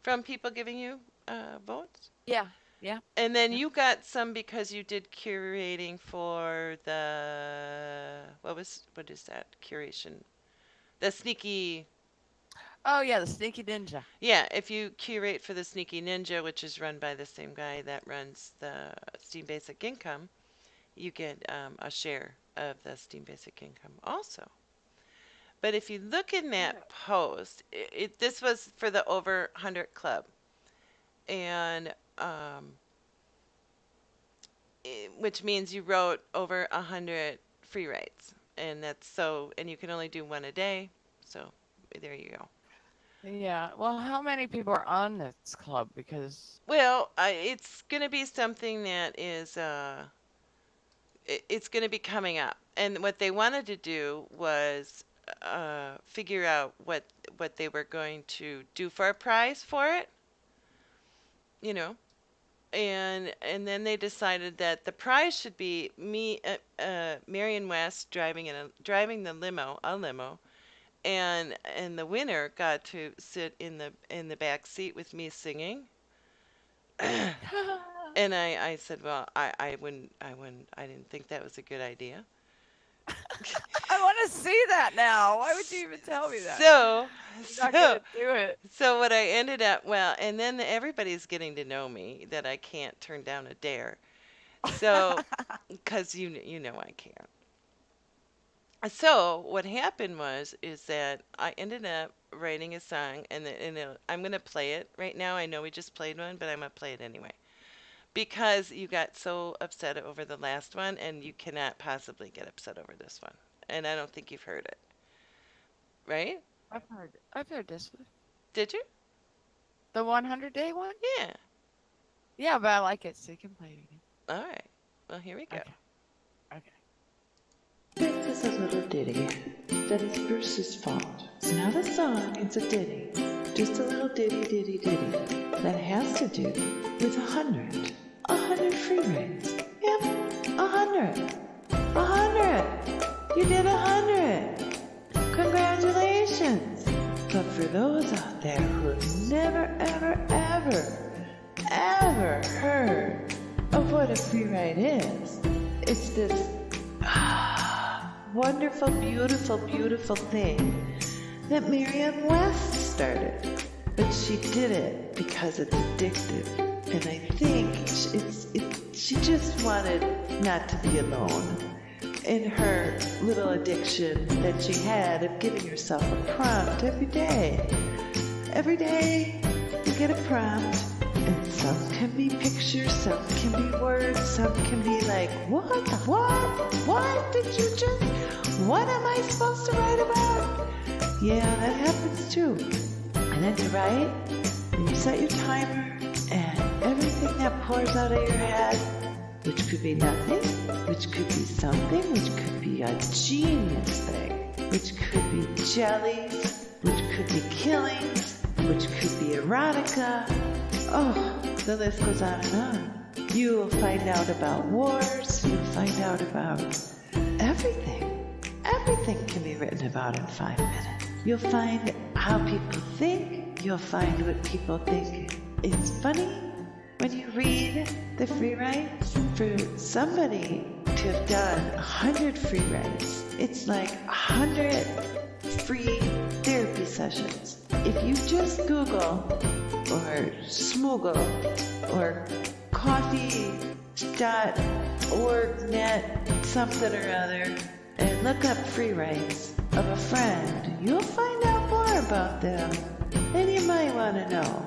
from people giving you votes. Yeah. Yeah. And then Yep. you got some because you did curating for the what is that curation? The sneaky. Oh yeah, the Sneaky Ninja. Yeah, if you curate for the Sneaky Ninja, which is run by the same guy that runs the Steam Basic Income, you get a share of the Steam Basic Income also. But if you look in Yeah. that post, this was for the over 100 club, and which means you wrote over 100 free writes, and and you can only do one a day. So there you go. Yeah. Well, how many people are on this club? Because Well, it's going to be something that it's going to be coming up. And what they wanted to do was figure out what they were going to do for a prize for it, you know. And then they decided that the prize should be me, Marion West driving a limo, and the winner got to sit in the back seat with me singing. And I said, well, I didn't think that was a good idea. I want to see that now. Why would you even tell me that? So, You're not so, gonna do it. so what I ended up, well, and then everybody's getting to know me that I can't turn down a dare. So, because you know I can't. So what happened is that I ended up writing a song, I'm gonna play it right now. I know we just played one, but I'm gonna play it anyway because you got so upset over the last one, and you cannot possibly get upset over this one. And I don't think you've heard it. right? I've heard this one. Did you? The 100-day one? Yeah. Yeah, but I like it, so you can play it again. All right. Well, here we go. Okay. Okay. This is a little ditty that is Bruce's fault. It's not a song, it's a ditty. Just a little ditty that has to do with 100. 100 free rides. Yep, 100. 100. You did 100. Congratulations. But for those out there who have never, ever heard of what a free ride is, it's this wonderful, beautiful thing that Marianne West started. But she did it because it's addictive. And I think she just wanted not to be alone in her little addiction that she had of giving herself a prompt every day. Every day you get a prompt, and some can be pictures, some can be words, some can be like, what did you just, what am I supposed to write about? Yeah, that happens too. And then you write, and you set your timer, and everything that pours out of your head, which could be nothing, which could be something, which could be a genius thing, which could be jellies, which could be killings, which could be erotica. Oh, the list goes on and on. You'll find out about wars, you'll find out about everything. Everything can be written about in 5 minutes. You'll find how people think, you'll find what people think is funny. When you read the free rights, for somebody to have done 100 free rights, it's like 100 free therapy sessions. If you just Google or Smoogle or coffee.org.net something or other and look up free rights of a friend, you'll find out more about them than you might want to know.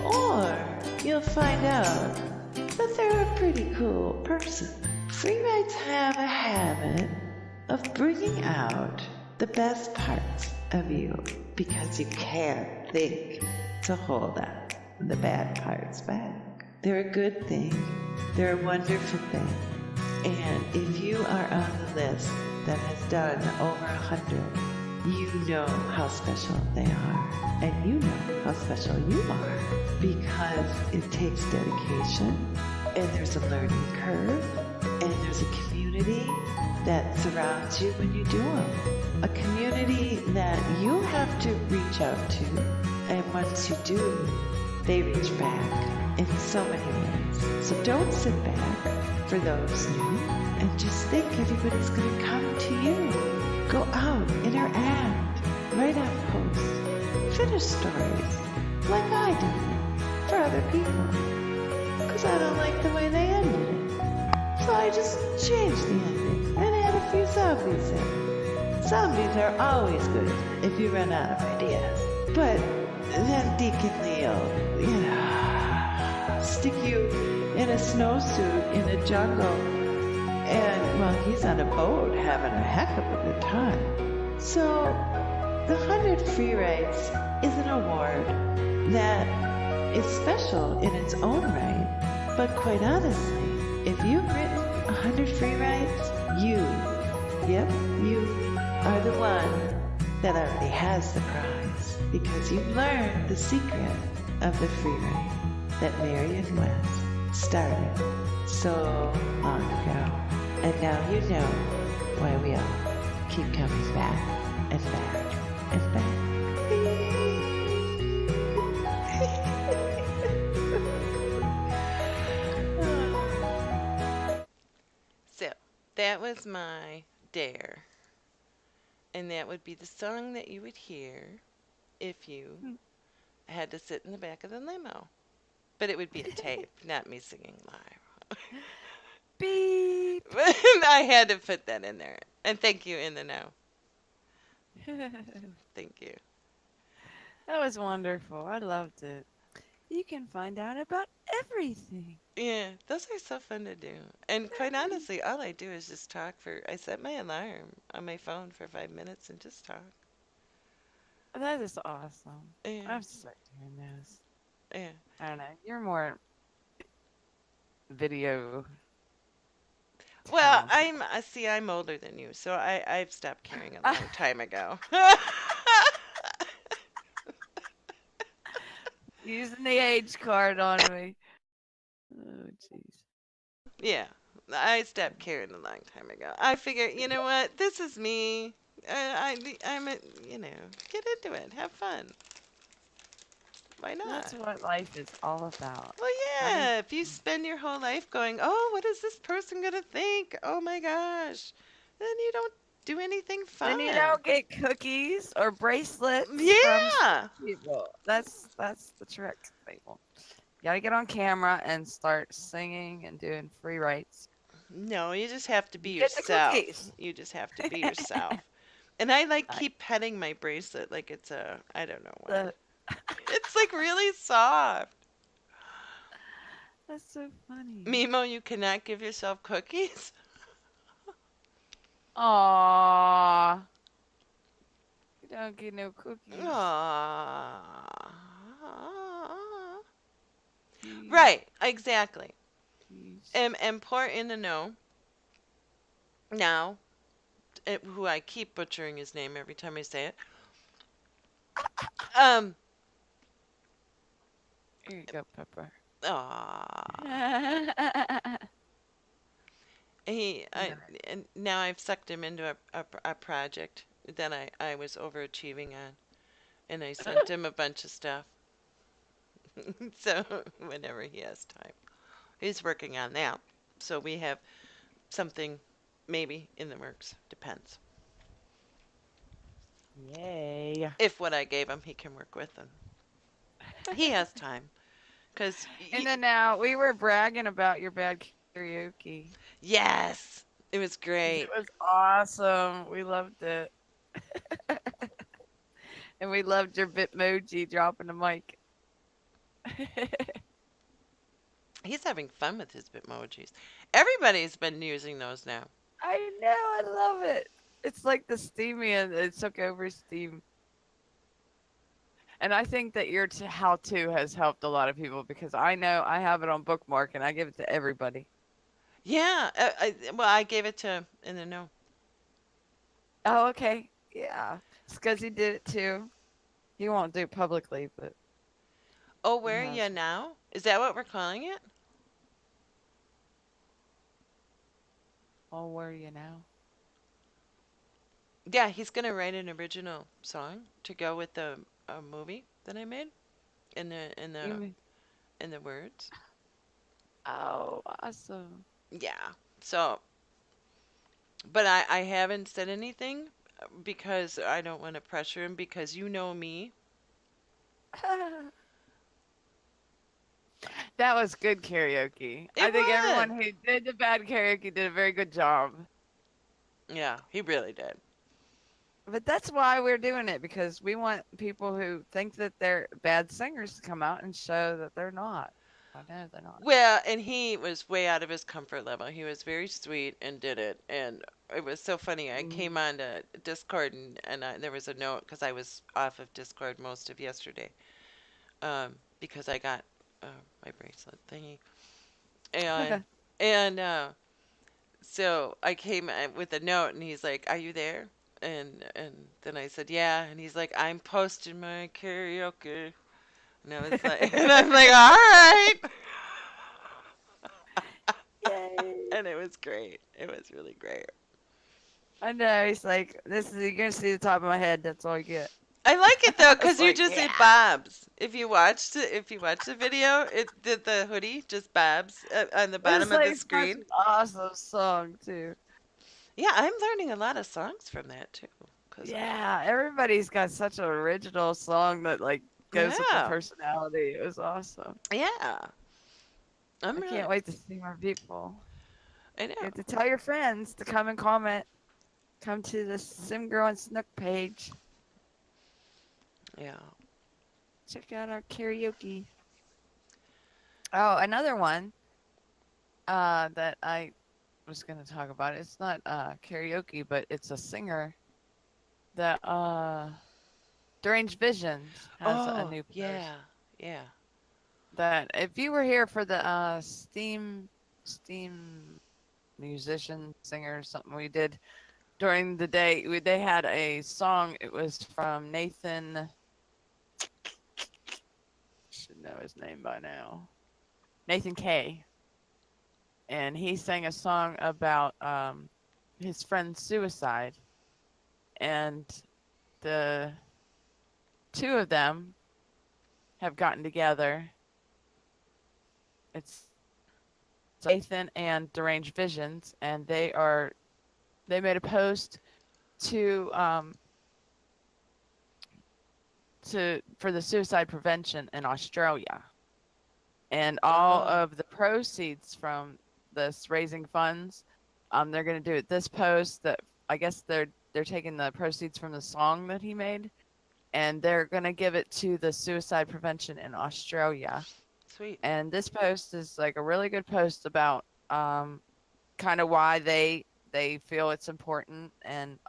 Or you'll find out that they're a pretty cool person. Free rights have a habit of bringing out the best parts of you because you can't think to hold that the bad parts back. They're a good thing. They're a wonderful thing. And if you are on the list that has done over 100, you know how special they are. And you know how special you are. Because it takes dedication, and there's a learning curve, and there's a community that surrounds you when you do them. A community that you have to reach out to, and once you do, they reach back in so many ways. So don't sit back for those new, and just think everybody's going to come to you. Go out, interact, write out posts, finish stories, like I do, for other people. Because I don't like the way they ended it. So I just changed the ending and add a few zombies in. Zombies are always good if you run out of ideas. But then Deacon Leo, stick you in a snowsuit in a jungle, and, well, he's on a boat having a heck of a good time. So the 100 Free Rights is an award that is special in its own right, but quite honestly, if you've written 100 free rights, you are the one that already has the prize, because you've learned the secret of the free ride that Marianne West started so long ago. And now you know why we all keep coming back and back and back. So, that was my dare. And that would be the song that you would hear if you had to sit in the back of the limo. But it would be a tape, not me singing live. Beep. I had to put that in there. And thank you, In the Know. Thank you. That was wonderful. I loved it. You can find out about everything. Yeah, those are so fun to do. And quite honestly, all I do is just talk I set my alarm on my phone for 5 minutes and just talk. That is awesome. Yeah, I'm start doing those. yeah. I don't know. You're more video Well, talented. I'm older than you, so I've stopped caring a long time ago. Using the age card on me. Oh, jeez. Yeah, I stopped caring a long time ago. I figured, you know what? This is me. I'm a, you know, get into it, have fun. Why That's not? what life is all about. Well, Having yeah. If you spend your whole life going, oh, what is this person gonna think? Oh my gosh, then you don't do anything Then you fun. don't get cookies or bracelets from Yeah. people. That's the trick, people. You gotta get on camera and start singing and doing free writes. No, you just have to be You get the yourself. cookies. You just have to be yourself. And I like Like keep petting my bracelet like it's a, I don't know what. the It's like really soft. That's so funny. Mimo, you cannot give yourself cookies? Aww. You don't get no cookies. Aww. Jeez, Right, exactly. jeez. And poor in the know now, who I keep butchering his name every time I say it. Um, Here you go, Pepper. Aww. Yeah. And now I've sucked him into a project that I was overachieving on, and I sent him a bunch of stuff. So whenever he has time, he's working on that. So we have something maybe in the works. Depends. Yay. If what I gave him he can work with them. He has time. Cause And then now we were bragging about your bad karaoke. yes, it was 'Cause great. it was awesome. We loved it. And we loved your Bitmoji dropping the mic. He's having fun with his Bitmojis. Everybody's been using those now. I know, I love it. It's like the Steamian. It took over Steam. And I think that your how to has helped a lot of people because I know I have it on bookmark and I give it to everybody. Yeah, well, I gave it to in the know. Oh, okay. Yeah. It's because he did it too. He won't do it publicly, but Oh, he where are you has. now? Is that what we're calling it? Oh, where are you now? Yeah, he's gonna write an original song to go with the movie that I made in the in You the mean? in the words. Oh, awesome. Yeah. So, but I haven't said anything because I don't want to pressure him because you know me. That was good karaoke. It I think was. everyone who did the bad karaoke did a very good job. Yeah, he really did. But that's why we're doing it because we want people who think that they're bad singers to come out and show that they're not. I know they're not. Well, and he was way out of his comfort level. He was very sweet and did it. And it was so funny. I Mm. came on to Discord and there was a note because I was off of Discord most of yesterday because I got uh, my bracelet thingy. And so I came with a note and he's like, "Are you there?" And then I said, "Yeah." And he's like, "I'm posting my karaoke." And I was like, and I'm like, "All right." Yay. And it was great. It was really great. I know. He's like, this is, you're going to see the top of my head. That's all you get. I like it though, I was cause you like, just yeah. it bobs. If you watch the video, it did the hoodie just bobs on the It's bottom of like the such screen. an awesome song, too. Yeah, I'm learning a lot of songs from that too. Cause Yeah. Everybody's got such an original song that, like, goes with their yeah, personality. It was awesome. yeah, I'm I really. can't wait to see more people. I know. You have to tell your friends to come and comment. Come to the Sim Girl and Snook page. Yeah. Check out our karaoke. Oh, another one that I was going to talk about. It's not karaoke, but it's a singer that Deranged Visions has a Oh, new post yeah. Yeah. that if you were here for the Steam musician singer something we did during the day, they had a song. It was from Nathan. Should know his name by now. Nathan K. And he sang a song about his friend's suicide, and the two of them have gotten together. It's Nathan and Deranged Visions, and they made a post to for the suicide prevention in Australia, and all Oh, of the proceeds from this raising funds, they're going to do it. This post that I guess they're taking the proceeds from the song that he made, and they're going to give it to the suicide prevention in Australia. sweet. And this post is like a really good post about kind of why they feel it's important, and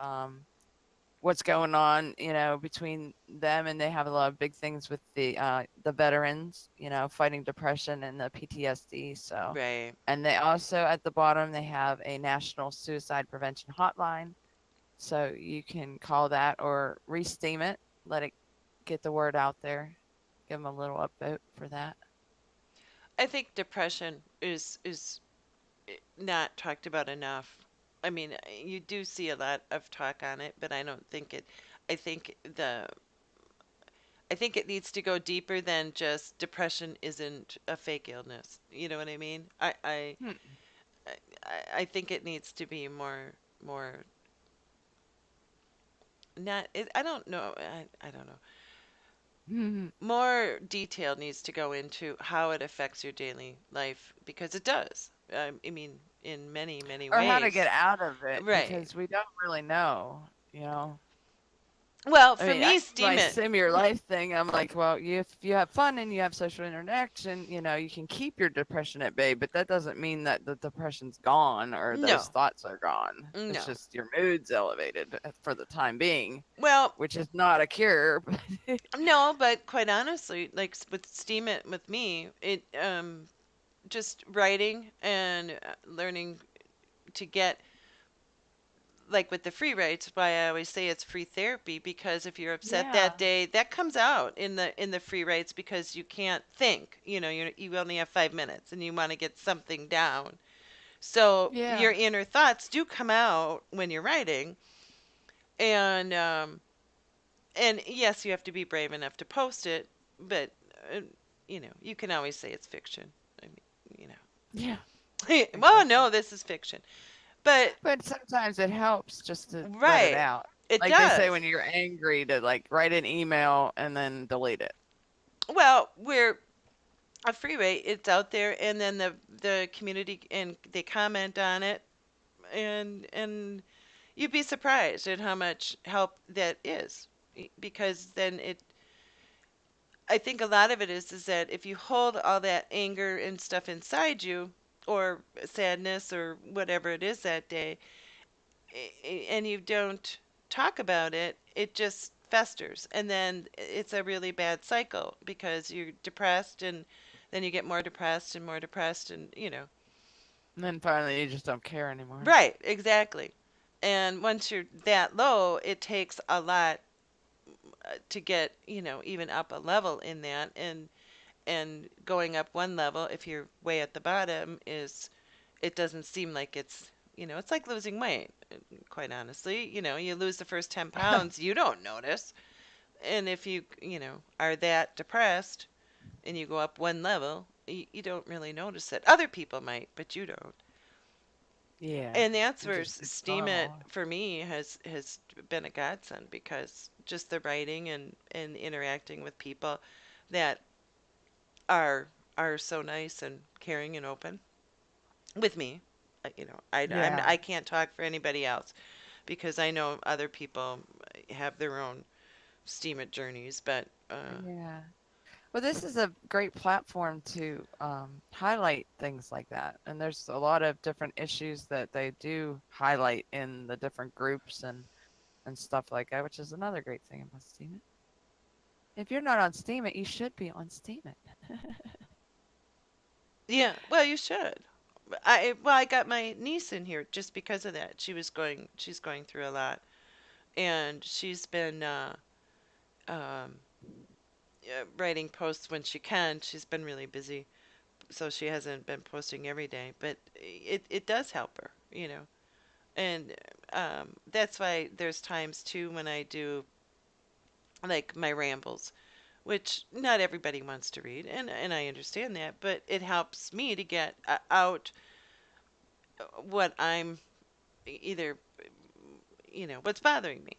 what's going on, between them. And they have a lot of big things with the veterans, fighting depression and the PTSD. So, Right. and they also at the bottom they have a national suicide prevention hotline, so you can call that or re-steam it, let it get the word out there, give them a little upvote for that. I think depression is not talked about enough. I mean, you do see a lot of talk on it, but I don't think it. I think the I think it needs to go deeper than just depression isn't a fake illness. You know what I mean? Hmm. I think it needs to be more not I don't know. I don't know. More detail needs to go into how it affects your daily life because it does. I mean, in many Or how to get ways. out of it, Right. because we don't really know. Well, I for mean, I me, do my steam it. sim your life thing. I'm like, well, if you have fun and you have social interaction, you can keep your depression at bay, but that doesn't mean that the depression's gone or those No, thoughts are gone. It's no. just your mood's elevated for the time being, Well, which is not a cure. no, but quite honestly, like with steam it with me, it just writing and learning to get like with the free writes, why I always say it's free therapy because if you're upset Yeah. that day, that comes out in the free writes because you can't think. You only have 5 minutes and you want to get something down. So Yeah. your inner thoughts do come out when you're writing, and yes, you have to be brave enough to post it, but you can always say it's fiction. I mean, Yeah. well, Exactly. no, this is fiction, but But sometimes it helps just to let it right, out. it Like they say when does. you're angry to like write an email and then delete it. Well, we're a freeway, it's out there, and then the community and they comment on it, and you'd be surprised at how much help that is, because then I think a lot of it is that if you hold all that anger and stuff inside you, or sadness or whatever it is that day, and you don't talk about it, it just festers, and then it's a really bad cycle because you're depressed, and then you get more depressed and more depressed, and And then finally you just don't care anymore. right, exactly. And once you're that low, it takes a lot to get, even up a level in that, and going up one level if you're way at the bottom is it doesn't seem like it's like losing weight, quite honestly. You lose the first 10 pounds, you don't notice. And if you are that depressed and you go up one level, you don't really notice it. Other people might, but you don't. Yeah. And that's It where just it's Steam It normal. for me has been a godsend because just the writing and interacting with people that are are so nice and caring and open with me. Yeah. I can't talk for anybody else because I know other people have their own Steam It journeys, but Yeah. Well, this is a great platform to highlight things like that. And there's a lot of different issues that they do highlight in the different groups and stuff like that, which is another great thing about Steam It. If you're not on Steam It, you should be on Steam It. Yeah, well, you should. I got my niece in here just because of that. She's going through a lot, and she's been um, writing posts when she can. She's been really busy, so she hasn't been posting every day, but it does help her, you know. And that's why there's times too when I do like my rambles, which not everybody wants to read, and I understand that, but it helps me to get out what I'm either, what's bothering me.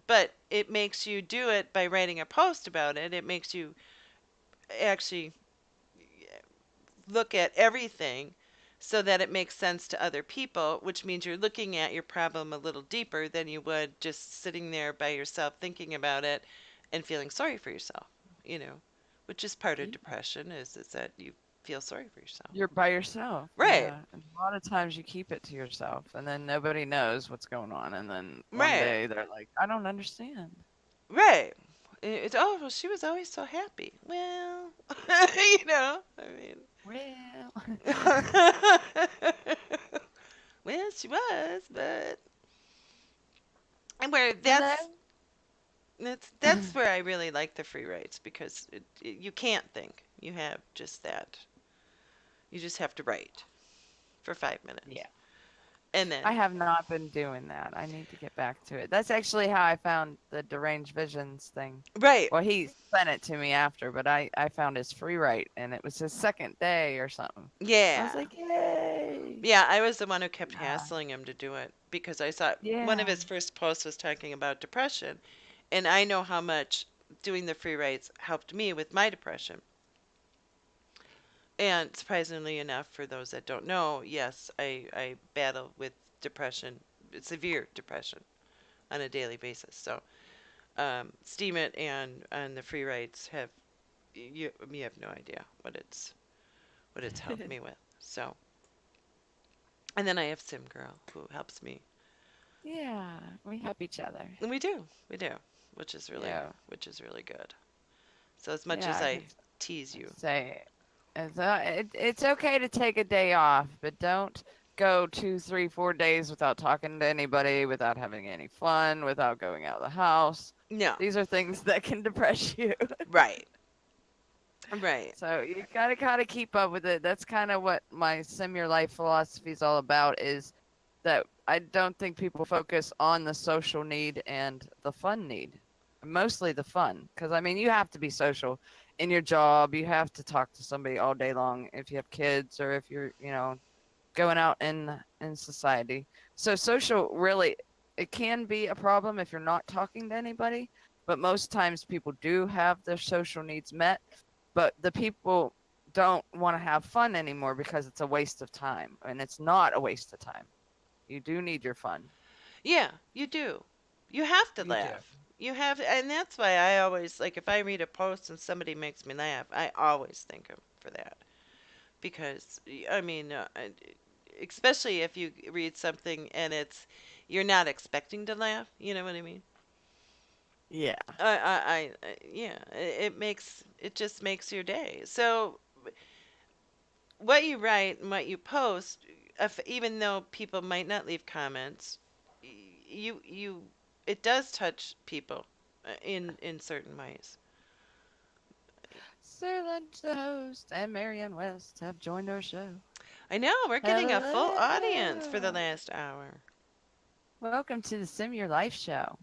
But it makes you do it by writing a post about it. It makes you actually look at everything so that it makes sense to other people, which means you're looking at your problem a little deeper than you would just sitting there by yourself thinking about it and feeling sorry for yourself, you know, which is part of Yeah. depression is that you feel sorry for yourself. You're by yourself. Right. Yeah. And a lot of times you keep it to yourself and then nobody knows what's going on. And then one Right. day they're like, I don't understand. Right. It's oh well, she was always so happy. Well, I mean, Well, well, she was, but and where hello. that's where I really like the free writes because you can't think. You have just that. You just have to write for 5 minutes, Yeah. and then I have not been doing that. I need to get back to it. That's actually how I found the Deranged Visions thing. right, Well, he sent it to me after, but I found his free write, and it was his second day or something. I was yeah, like, yay! yeah. I was the one who kept Yeah. hassling him to do it because I saw one of Yeah. his first posts was talking about depression, and I know how much doing the free writes helped me with my depression. And surprisingly enough, for those that don't know, yes, I battle with depression, severe depression, on a daily basis. So, Steam It and the free rides have you have no idea what it's helped me with. So, and then I have Sim Girl who helps me. Yeah. We help each other. And we do, which is Yeah. really good. So as much Yeah. as I I could tease you, say it's okay to take a day off, but don't go 2, 3, 4 days without talking to anybody, without having any fun, without going out of the house. no, These are things that can depress you. right, right, So you gotta kind of keep up with it. That's kind of what my Sim Your Life philosophy is all about. Is that I don't think people focus on the social need and the fun need. Mostly the fun, because I mean you have to be social in your job. You have to talk to somebody all day long if you have kids or if you're going out in society. So social really it can be a problem if you're not talking to anybody. But most times people do have their social needs met, but the people don't want to have fun anymore because it's a waste of time, and it's not a waste of time. You do need your fun. yeah, you do. You have to You do. laugh. You have, and that's why I always like if I read a post and somebody makes me laugh, I always thank 'em for that because I mean, especially if you read something and you're not expecting to laugh. You know what I mean? Yeah. Yeah, it just makes your day. So what you write and what you post, if, even though people might not leave comments, you it does touch people in certain ways. Sir Lunch, the host, and Marianne West have joined our show. I know we're getting a full audience for the Hello. last hour. Welcome to the Sim Your Life show.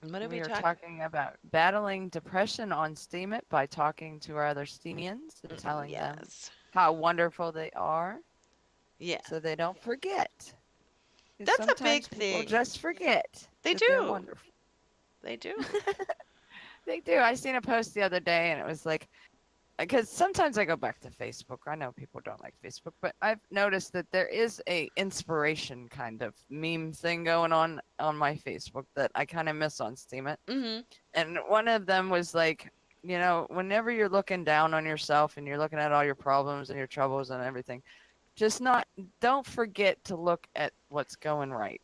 And what are we We are talking? talking about battling depression on Steam It by talking to our other Steamians and telling them Yes, how wonderful they are yeah, so they don't forget. 'Cause that's a big sometimes people thing. just forget They that they're do. wonderful. They do. They do. I seen a post the other day and it was like, because sometimes I go back to Facebook. I know people don't like Facebook, but I've noticed that there is a inspiration kind of meme thing going on my Facebook that I kind of miss on Steam It. Mhm. And one of them was like, whenever you're looking down on yourself and you're looking at all your problems and your troubles and everything, don't forget to look at what's going right.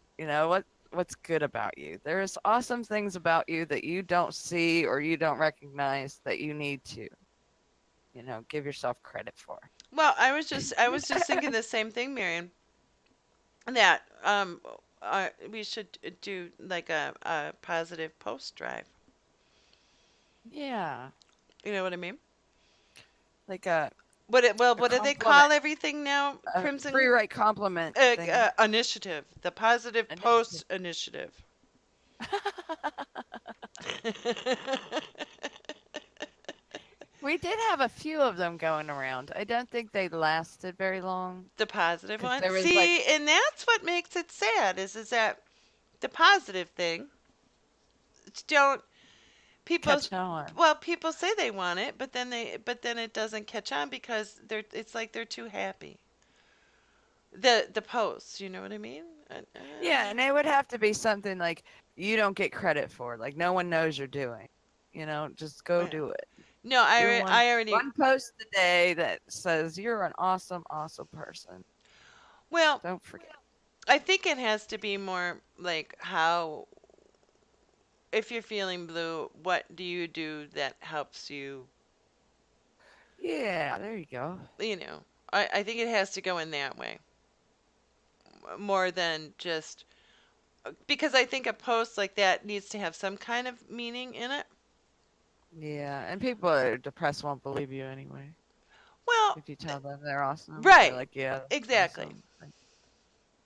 what's good about you. There's awesome things about you that you don't see or you don't recognize that you need to, give yourself credit for. Well, I was just thinking the same thing, Marion. That we should do like a positive post drive. Yeah, You know what I mean? like a What do they compliment, call everything now? a free Crimson right compliment thing. initiative, the positive Initiative. post initiative. We did have a few of them going around. I don't think they lasted very long The positive because one. there was like See, and that's what makes it sad is that the positive thing don't people catch on. well people say they want it, but then it doesn't catch on because it's like they're too happy. The posts, you know what I mean? Yeah, and it would have to be something like you don't get credit for, like no one knows you're doing. Just go Yeah. do it. No, Do one I already one post a day that says you're an awesome, awesome person. well, Don't forget. I think it has to be more like how if you're feeling blue, what do you do that helps you, Yeah, there you go. you know? I think it has to go in that way more than just because I think a post like that needs to have some kind of meaning in it. Yeah, and people that are depressed won't believe you anyway. Well, If you tell them they're awesome, they're right. like, yeah, that's Exactly. awesome. Like,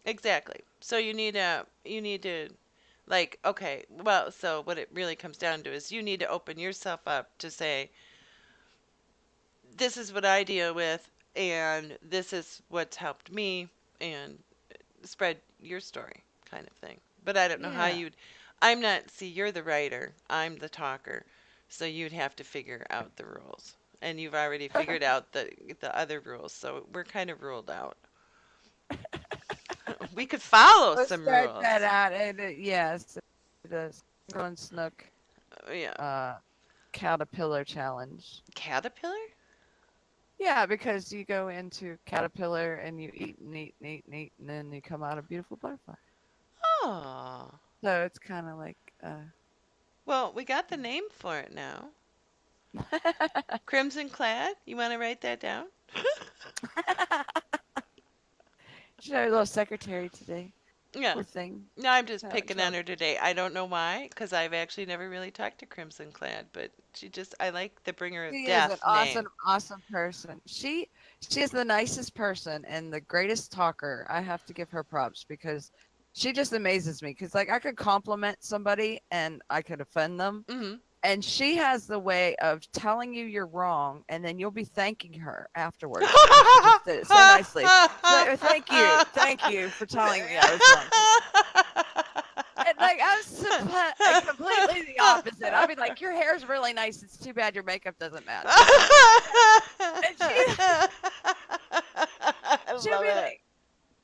Exactly. So you need to like okay, well, so what it really comes down to is you need to open yourself up to say this is what I deal with and this is what's helped me and spread your story kind of thing. But I don't know how yeah. you'd I'm not see you're the writer, I'm the talker. So you'd have to figure out the rules. And you've already figured out the other rules, so we're kind of ruled out. We could follow Let's some start rules. that out. Yes, the Squirrel Snook Yeah. uh, Caterpillar Challenge. Caterpillar? Yeah, because you go into caterpillar and you eat and eat and eat and eat, and then you come out a beautiful butterfly. Oh. So it's kind of like, Well, we got the name for it now. Crimson Clad? You want to write that down? she's our little secretary today. Yeah. Poor thing. No, I'm just So, picking on her today. I don't know why, because I've actually never really talked to Crimson Clad, but I like the Bringer of she is an Death awesome, name. awesome person. She is the nicest person and the greatest talker. I have to give her props because she just amazes me. Because like I could compliment somebody and I could offend them, Mm-hmm. and she has the way of telling you you're wrong, and then you'll be thanking her afterwards because she just did it so nicely. So, thank you for telling me I was wrong. And like like, completely the opposite. I'll be like, your hair's really nice. It's too bad your makeup doesn't match. And I she'll love be it. like,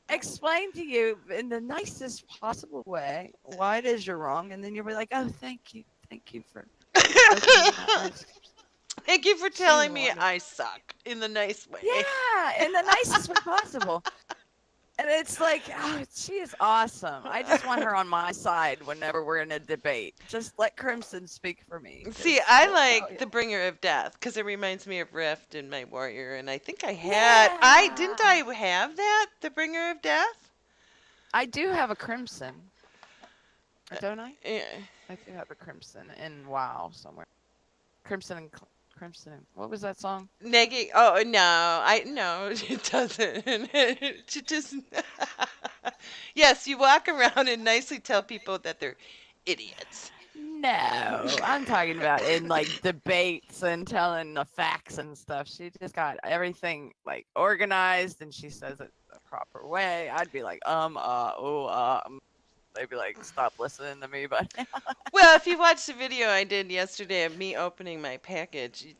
explain to you in the nicest possible way why it is you're wrong, and then you'll be like, oh, thank you for opening my eyes. Thank you for She's telling me wonderful. I suck in the nice way. Yeah, in the nicest way possible. And it's like, oh, she is awesome. I just want her on my side whenever we're in a debate. Just let Crimson speak for me. See, 'cause I she'll tell like you. the Bringer of Death because it reminds me of Rift and my Warrior, and I think I didn't Yeah. I have that the Bringer of Death? I do have a Crimson, don't I? Yeah. I do have a Crimson in WoW somewhere. Crimson. What was that song? Negi. Oh no, I no, it doesn't. It just yes, you walk around and nicely tell people that they're idiots. No, I'm talking about in like debates and telling the facts and stuff. She just got everything like organized and she says it the proper way. I'd be like, they'd be like, stop listening to me, but Well, if you watch the video I did yesterday of me opening my package,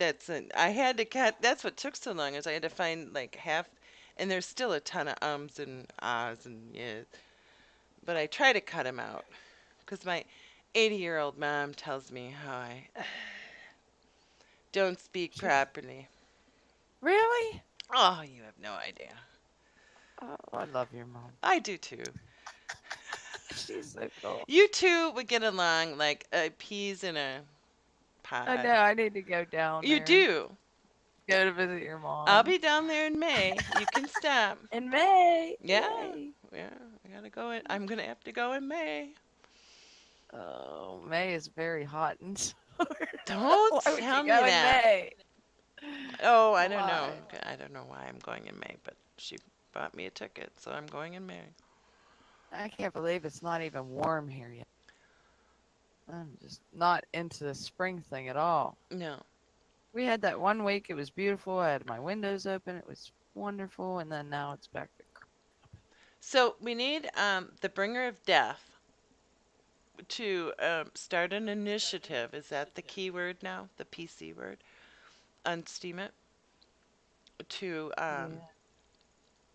I had to cut. That's what took so long is I had to find like half, and there's still a ton of ums and ahs and yes, but I try to cut them out because my 80-year-old mom tells me how I don't speak properly. really? Oh, you have no idea. Oh, I love your mom. I do too. She's so cool. You two would get along like peas in a I pod. know. I need to go down You there. do. Go to visit your I'll mom be down there in May. You can stop. in May. Yeah, Yay. yeah. I gotta go in. I'm gonna have to go in May. Oh, May is very hot and summer. Don't Why would tell you me go in that. May? Oh, I don't know. Why? I don't know why I'm going in May, but she bought me a ticket, so I'm going in May. I can't believe it's not even warm here yet. I'm just not into the spring thing at all. No. We had that one week, it was beautiful. I had my windows open, it was wonderful, and then now it's back to So we need the bringer of death to start an initiative. Is that the key word now? The PC word? Unsteam it? To, yeah.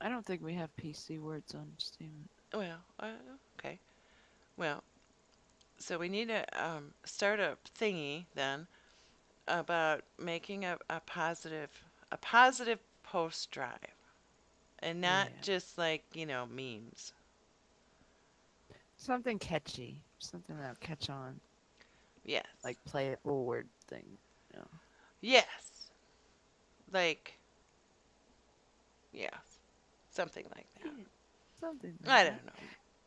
I don't think we have PC words on Steam. well, okay. Well, so we need to start a thingy then about making a positive post drive. And not Yeah. just like, memes. Something catchy, something that'll catch on, Yes. like play it forward thing. You know. Yes. Like, yes. Something like that. Something like I that. don't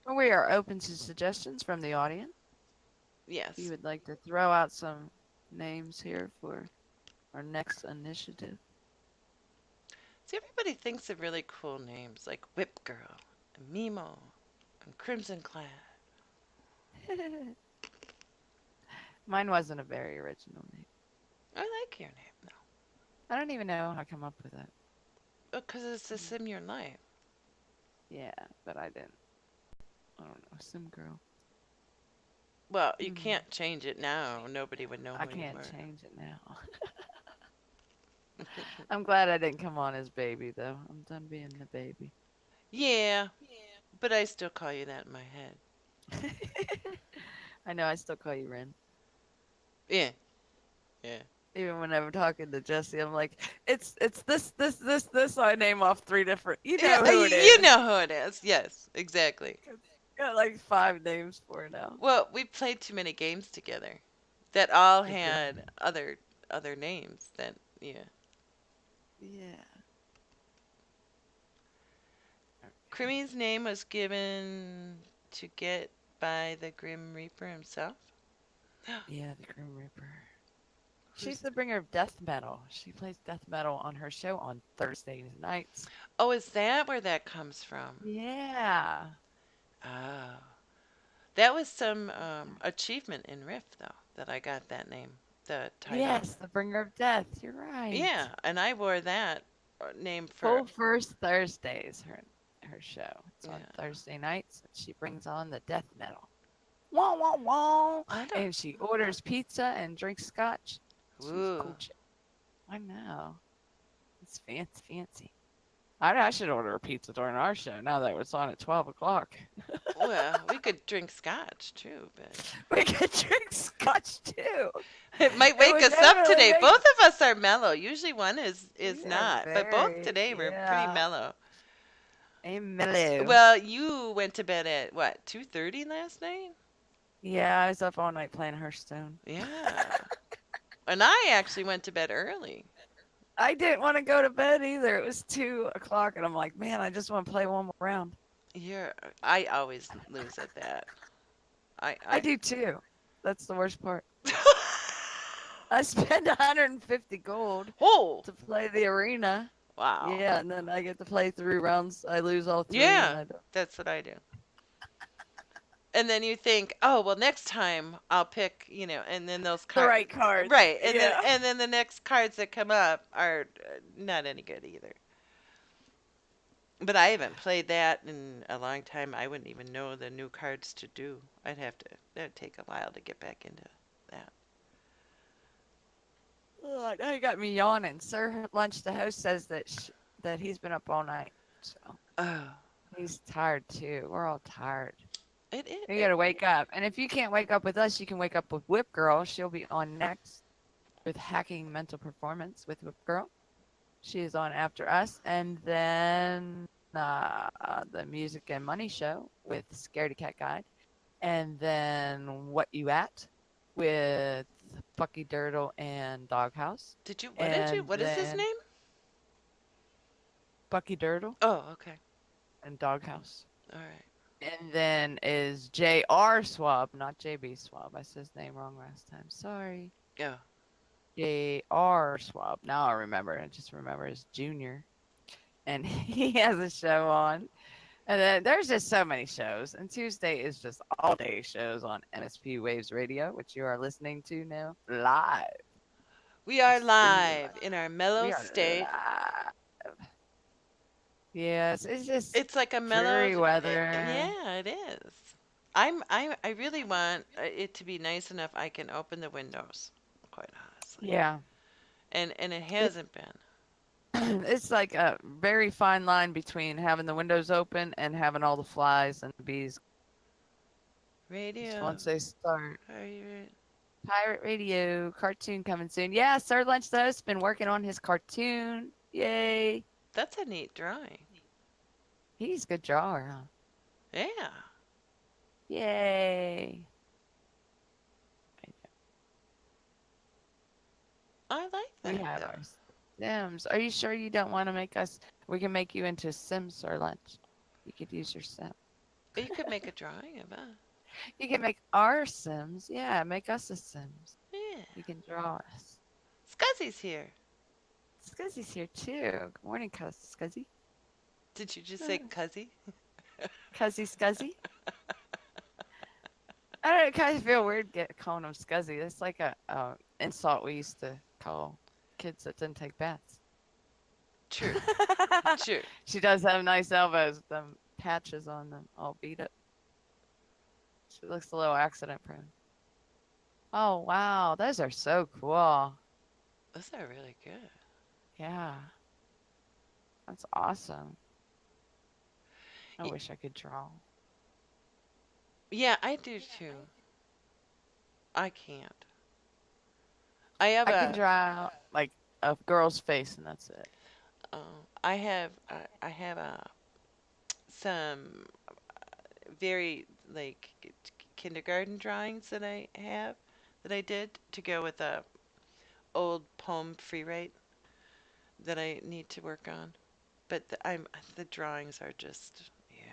know. We are open to suggestions from the audience. Yes. If you would like to throw out some names here for our next initiative. See, everybody thinks of really cool names like Whip Girl and Mimo and Crimson Clad. Mine wasn't a very original name. I like your name, though. I don't even know how I come up with it. Because it's a sim your life. Yeah, but I didn't. I don't know. Sim girl. Well, you can't change it now. Nobody would know who I you can't were. change it now. I'm glad I didn't come on as baby, though. I'm done being the baby. Yeah, but I still call you that in my head. I know, I still call you Ren. Yeah. Yeah. Even when I'm talking to Jesse, I'm like, it's this. I name off 3 different. You know who it is. You know who it is. Yes, exactly. Got like 5 names for it now. Well, we played too many games together that all We did. had other names that, yeah. Yeah. Crimmy's name was given to get by the Grim Reaper himself. Yeah, the Grim Reaper. She's the bringer of death metal. She plays death metal on her show on Thursday nights. Oh, is that where that comes from? Yeah. Oh. That was some achievement in Rift, though, that I got that name, the title. Yes, the bringer of death. You're right. Yeah, and I wore that name Full for... First Thursdays, her show. It's on Yeah. Thursday nights. And she brings on the death metal. Wah, wah, wah. I don't- And she orders pizza and drinks scotch. She's a Ooh. cool chick. I know. It's fancy. I should order a pizza during our show now that it's on at 12 o'clock. Well, we could drink scotch, too, but... We could drink scotch too. It might It wake would us up definitely today. make- Both of us are mellow. Usually one is We are not, but both very- today were yeah. pretty mellow. I'm mellow. Well, you went to bed at, what, 2:30 last night? Yeah, I was up all night playing Hearthstone. Yeah. And I actually went to bed early. I didn't want to go to bed either. It was 2 o'clock, and I'm like, man, I just want to play one more round. I always lose at that. I do too. That's the worst part. I spend 150 gold Oh, to play the arena. wow. Yeah, and then I get to play 3 rounds. I lose all 3. Yeah. And I don't- That's what I do. And then you think, oh, well, next time I'll pick, and then those the cards. right cards. Right. And yeah. then the next cards that come up are not any good either. But I haven't played that in a long time. I wouldn't even know the new cards to do. That'd take a while to get back into that. Oh, now you got me yawning. Sir Lunch, the host, says that he's been up all night. So Oh, he's tired too. We're all tired. it is. You gotta wake up. And if you can't wake up with us, you can wake up with Whip Girl. She'll be on next with Hacking Mental Performance with Whip Girl. She is on after us. And then the Music and Money Show with Scaredy Cat Guide. And then What You At with Bucky Dirtle and Doghouse. Did you? What did you? And What is his then name? Bucky Dirtle Oh, okay. and Doghouse. All right. And then is J.R. Swab, not J.B. Swab. I said his name wrong last time. Sorry. Yeah. J.R. Swab. Now I remember. I just remember his junior. And he has a show on. And then there's just so many shows. And Tuesday is just all day shows on MSP Waves Radio, which you are listening to now live. We are This is live in our We mellow are state. live. Yes, it's just It's like a mellow. dreary weather. Yeah, it is. I really want it to be nice enough I can open the windows, quite honestly. Yeah. And it It's hasn't been. it's like a very fine line between having the windows open and having all the flies and the bees. Just Radio. once they start. Are you? Pirate Radio cartoon coming soon. Yeah, Sir Lunch the host's been working on his cartoon. Yay. That's a neat drawing. He's a good drawer, huh? Yeah. Yay. I like We that. have our Sims. Are you sure you don't want to make us? We can make you into Sim Sir Lunch. You could use your Sim. You could make a drawing of us. You can make our Sims. Yeah, make us a Sims. Yeah. You can draw us. Scuzzy's here. Scuzzy's here too. Good morning, Scuzzy. Did you just say Cuzzy? Cuzzy Scuzzy. I don't know, it kind of feel weird calling him Scuzzy. It's like a insult we used to call kids that didn't take baths. True. True. She does have nice elbows, them patches on them, all beat up. She looks a little accident prone. Oh wow, those are so cool. Those are really good. Yeah, that's awesome. I Y- wish I could draw. Yeah, I do too. I can't. I have I can a. draw like a girl's face, and that's it. I have a some very like kindergarten drawings that I have that I did to go with a old poem free write that I need to work on. But the drawings are just yeah.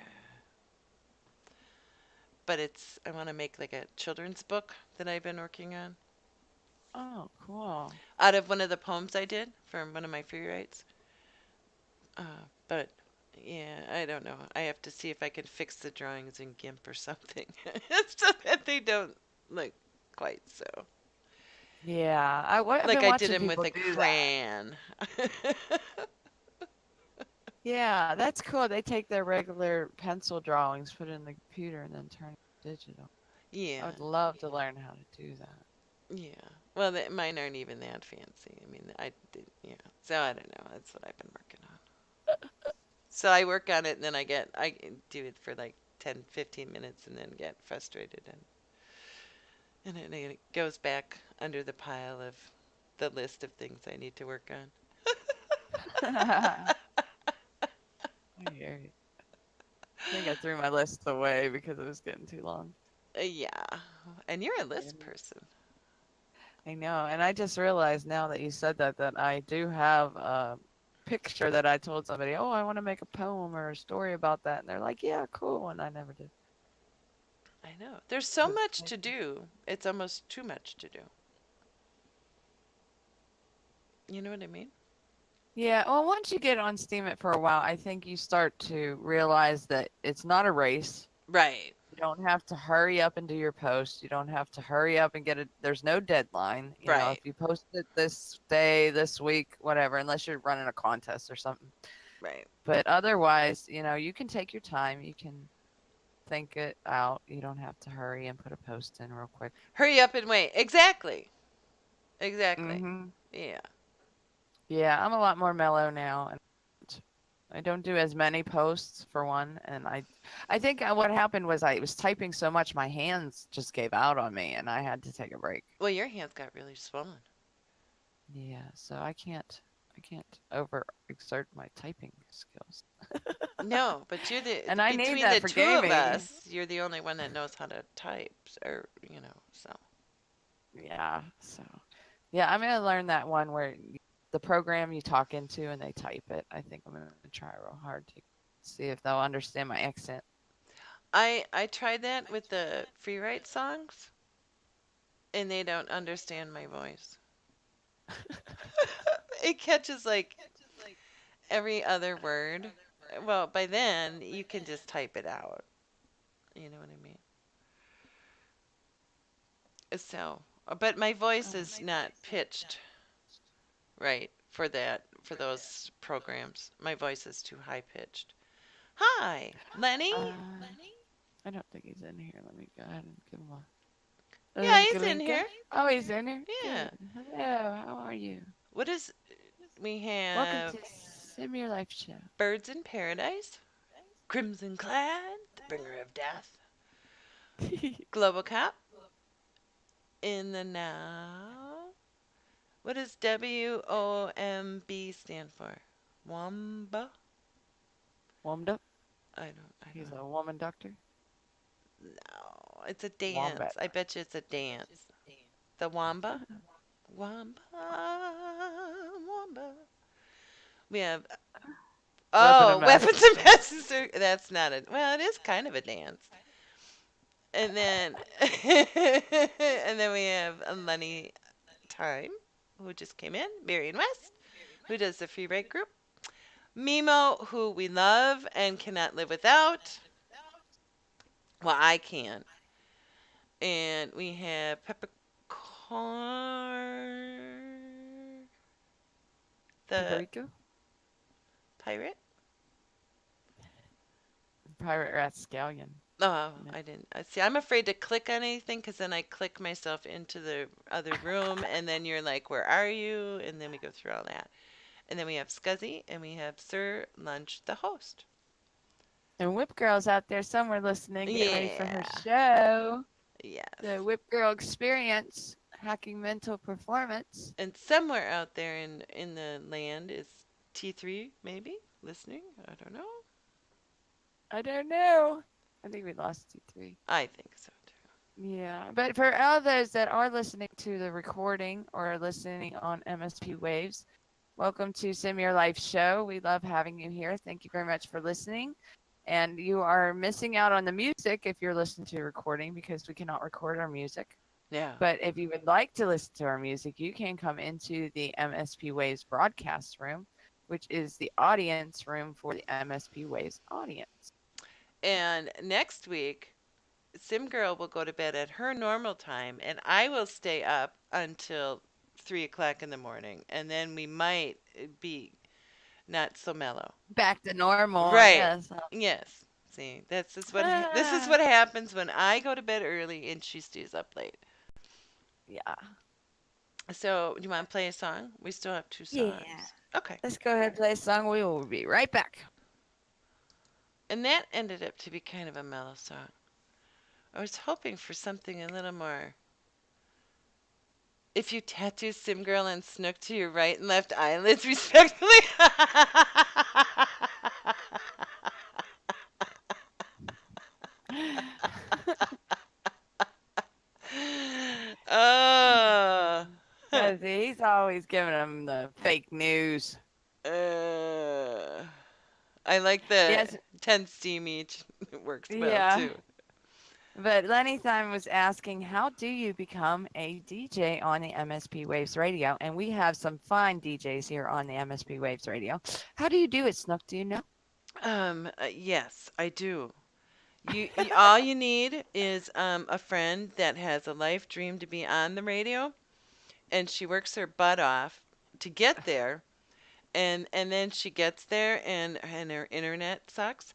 But I want to make like a children's book that I've been working on Oh, cool. out of one of the poems I did from one of my free writes. But yeah, I don't know. I have to see if I can fix the drawings in GIMP or something. So that they don't look quite so. Yeah, I've Like been I did watching him with people a do that. crayon. Yeah, that's cool. They take their regular pencil drawings, put it in the computer, and then turn it digital. I Yeah, would love to learn how to do that. yeah. Well, mine aren't even that fancy. I mean, I did, yeah. So I don't know. That's what I've been working on. So I work on it and then I do it for like 10, 15 minutes and then get frustrated and then it goes back under the pile of the list of things I need to work on. I hear you. I think I threw my list away because it was getting too long. Yeah. And you're a list Yeah. person. I know, and I just realized now that you said that I do have a picture that I told somebody, oh, I want to make a poem or a story about that, and they're like, yeah, cool, and I never did. I know. There's so 'Cause much to do. It's almost too much to do. You know what I mean? Yeah, well, once you get on Steam It for a while, I think you start to realize that it's not a race. Right. You don't have to hurry up and do your post. You don't have to hurry up and get it. There's no deadline. You know, Right. if you post it this day, this week, whatever, unless you're running a contest or something. Right. But otherwise, you know, you can take your time. You can think it out. You don't have to hurry and put a post in real quick. Hurry up and wait. Exactly. Exactly. Hmm. Yeah. Yeah, I'm a lot more mellow now, and I don't do as many posts for one. And I think what happened was I was typing so much, my hands just gave out on me, and I had to take a break. Well, your hands got really swollen. Yeah, so I can't can't overexert my typing skills. No, but you're the And I need between that the for two of gaming. us, you're the only one that knows how to type, or so. Yeah, so yeah, I'm gonna learn that one where the program you talk into and they type it. I think I'm gonna try real hard to see if they'll understand my accent. I tried that with the free write songs, and they don't understand my voice. It catches like every other word. Well, by then you can just type it out. You know what I mean? So, but my voice is not pitched right for those programs. My voice is too high pitched. Hi, Lenny. Uh, I don't think he's in here. Let me go ahead and give him a Yeah, linka he's in linka. here. Oh, he's in here. Yeah. Good. Hello. How are you? What is we Welcome have? to Sim Your Life Show. Birds in Paradise, Crimson Clad, the bringer of death, Global Cop, in the now. What does WOMB stand for? Wamba? Warmed up. I don't. I He's don't. a woman doctor. No, it's a dance. Wombat. I bet you it's a dance. The Wamba? Wamba. Wamba. We have. Weapon Oh, of Weapons Mass. of Master. That's not a. Well, it is kind of a dance. And then. And then we have Lenny Time, who just came in. Marion West, who does the free rate group. Mimo, who we love and cannot live without. Well, I can. And we have Peppercorn, the Piperico. pirate. Pirate Rascallion. Oh, Yeah. I didn't. See, I'm afraid to click on anything because then I click myself into the other room, and then you're like, "Where are you?" And then we go through all that. And then we have Scuzzy, and we have Sir Lunch, the host. And Whip Girl's out there somewhere listening, getting ready for her Yeah. show. Yes. The Whip Girl Experience, Hacking Mental Performance. And somewhere out there in the land is T3 maybe listening. I don't know. I don't know. I think we lost T3. I think so too. Yeah, but for all those that are listening to the recording or listening on MSP Waves, welcome to Sim Your Life Show. We love having you here. Thank you very much for listening. And you are missing out on the music if you're listening to the recording because we cannot record our music. Yeah. But if you would like to listen to our music, you can come into the MSP Waves broadcast room, which is the audience room for the MSP Waves audience. And next week, Sim Girl will go to bed at her normal time, and I will stay up until 3 o'clock in the morning, and then we might be not so mellow. Back to normal. Right. Yes. Yes. See, this is what happens when I go to bed early and she stays up late. Yeah. So, do you want to play a song? We still have 2 songs. Yeah. Okay. Let's go ahead and play a song. We will be right back. And that ended up to be kind of a mellow song. I was hoping for something a little more. If you tattoo Sim Girl and Snook to your right and left eyelids, respectfully. Oh. He's always giving them the fake news. I like the Yes. 10 steam each. It works well Yeah. too. But Lenny Time was asking, how do you become a DJ on the MSP Waves Radio? And we have some fine DJs here on the MSP Waves Radio. How do you do it, Snook? Do you know? Yes, I do. All you need is a friend that has a life dream to be on the radio, and she works her butt off to get there, and then she gets there and her internet sucks,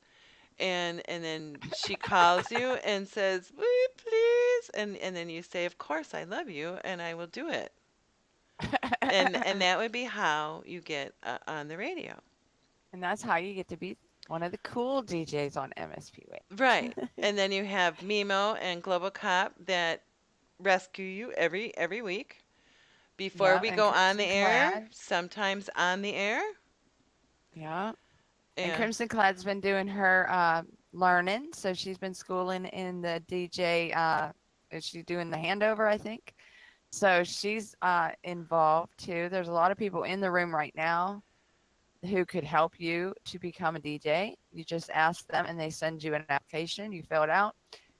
and then she calls you and says, "Will you please?" And then you say, "Of course, I love you, and I will do it." And that would be how you get on the radio. And that's how you get to be one of the cool DJs on MSP Waves. Right. And then you have Mimo and Global Cop that rescue you every week. Before Yeah, we and go on the Crimson air, Clad. sometimes on the air. Yeah. And Yeah. Crimson Clad's been doing her learning, so she's been schooling in the DJ. Is she doing the handover? I think so. She's involved too. There's a lot of people in the room right now who could help you to become a DJ. You just ask them, and they send you an application. You fill it out.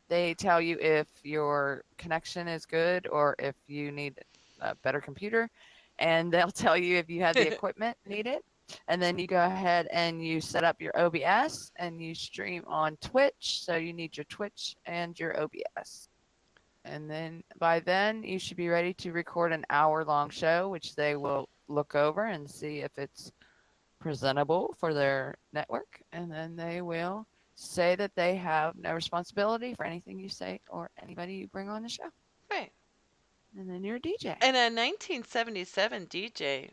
They tell you if your connection is good or if you need a better computer, and they'll tell you if you have the equipment needed. And then you go ahead and you set up your OBS and you stream on Twitch. So you need your Twitch and your OBS. And then by then you should be ready to record an hour-long show, which they will look over and see if it's presentable for their network. And then they will say that they have no responsibility for anything you say or anybody you bring on the show. Right. And then you're a DJ. And a 1977 DJ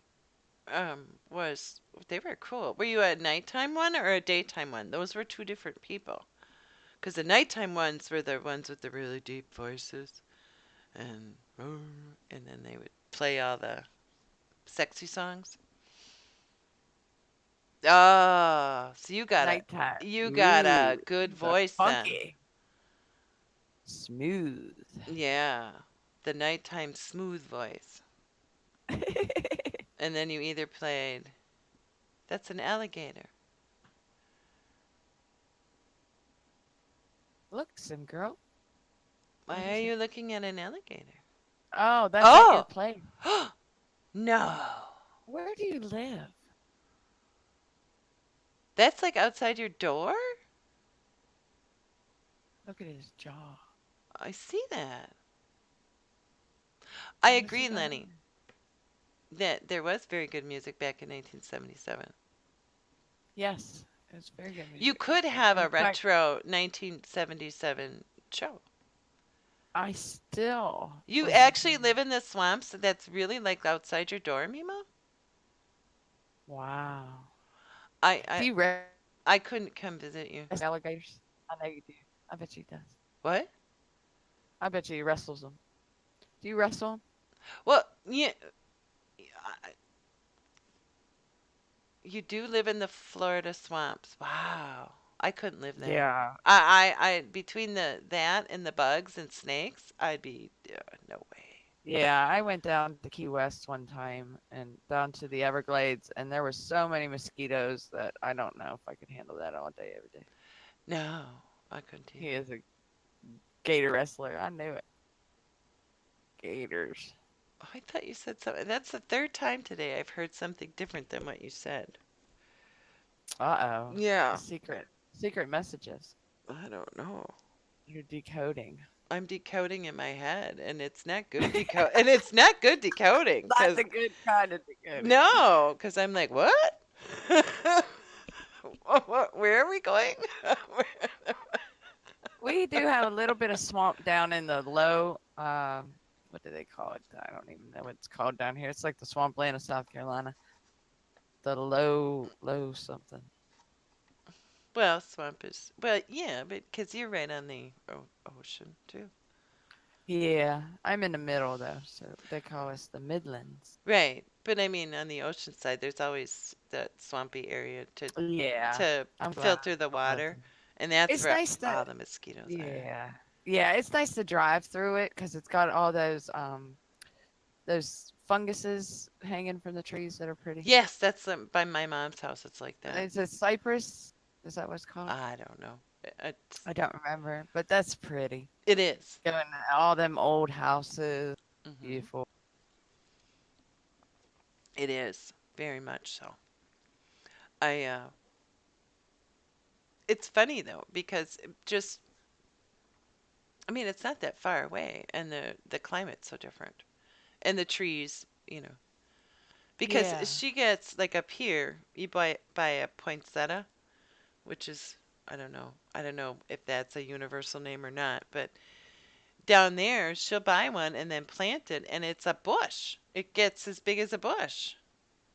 was they were cool. Were you a nighttime one or a daytime one? Those were two different people. Because the nighttime ones were the ones with the really deep voices, and then they would play all the sexy songs. Oh, so Nighttime. you got a Ooh, good the voice then. funky, smooth. Yeah, the nighttime smooth voice. And then you either played, that's an alligator. Look, Sim girl. Why What are is it? you looking at an alligator? Oh, that's at your Oh, place. no. Where do you live? That's like outside your door? Look at his jaw. I see that. I What has he agree, got on Lenny, that there was very good music back in 1977. Yes, it's very good You music back could then. have In a fact, retro 1977 show. I still You listen to actually live in the swamps that's really like outside your door, Mima? Wow. I, Do I you wrestle I couldn't come visit you. alligators? I know you do. I bet you does. What? I bet you he wrestles them. Do you wrestle 'em? Well, yeah, you do live in the Florida swamps. Wow. I couldn't live there. Yeah. I between that and the bugs and snakes, I'd be no way. Yeah, I went down to Key West one time and down to the Everglades, and there were so many mosquitoes that I don't know if I could handle that all day, every day. No, I couldn't He either. is a gator wrestler. I knew it. Gators. Oh, I thought you said something. That's the third time today I've heard something different than what you said. Uh-oh. Yeah. Secret messages. I don't know. You're decoding. I'm decoding in my head, and it's not good and it's not good decoding Not because the good kind of decoding. no, because I'm like, what? Where are we going? We do have a little bit of swamp down in the low, what do they call it? I don't even know what it's called down here. It's like the swampland of South Carolina. The low something. Well, swamp is yeah, but because you're right on the ocean too. Yeah, I'm in the middle though, so they call us the Midlands. Right, but I mean, on the ocean side, there's always that swampy area Yeah, to I'm glad. filter the water, and that's It's where nice all to, the mosquitoes are. yeah, yeah. It's nice to drive through it because it's got all those funguses hanging from the trees that are pretty. Yes, that's by my mom's house. It's like that. Is it cypress? Is that what it's called? I don't know. I don't remember, but that's pretty. It is. Going to all them old houses, Mhm. beautiful. It is very much so. I It's funny though because just I mean it's not that far away, and the climate's so different, and the trees, because Yeah, she gets like up here, you buy a poinsettia, which is I don't know if that's a universal name or not, but down there she'll buy one and then plant it, and it's a bush. It gets as big as a bush.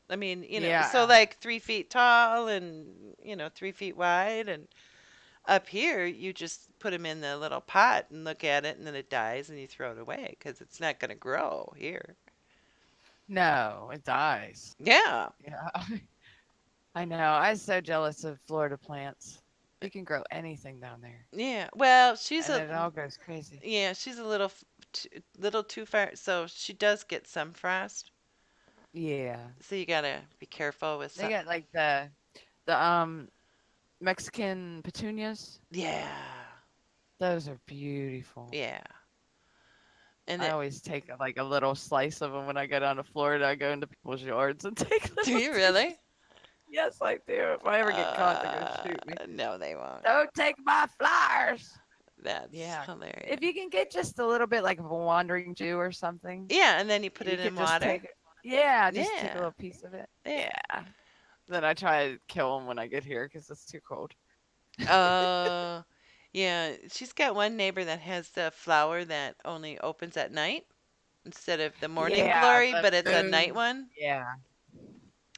I mean, so yeah, like 3 feet tall and 3 feet wide, and up here you just put them in the little pot and look at it, and then it dies and you throw it away because it's not going to grow here. No, it dies. Yeah. Yeah. I know. I'm so jealous of Florida plants. You can grow anything down there, Yeah. Well, and it all goes crazy. she's a little little too far, so she does get some frost. Yeah. So you gotta be careful with They some. got like the Mexican petunias. Yeah. Those are beautiful. Yeah. And I it, always take like a little slice of them when I go down to Florida. I go into people's yards and take do little you pieces. really? Yes, I do. If I ever get caught, they're gonna shoot me. No, they won't. Don't take my flowers. That's Yeah. hilarious. If you can get just a little bit like of a wandering Jew or something, Yeah, and then you put you it in could just water. take it. Yeah, just take a Yeah. little piece of it. Yeah. Yeah. Then I try to kill them when I get here because it's too cold. Oh, yeah. She's got one neighbor that has the flower that only opens at night instead of the morning Yeah, glory, the but it's a night moon. one. Yeah,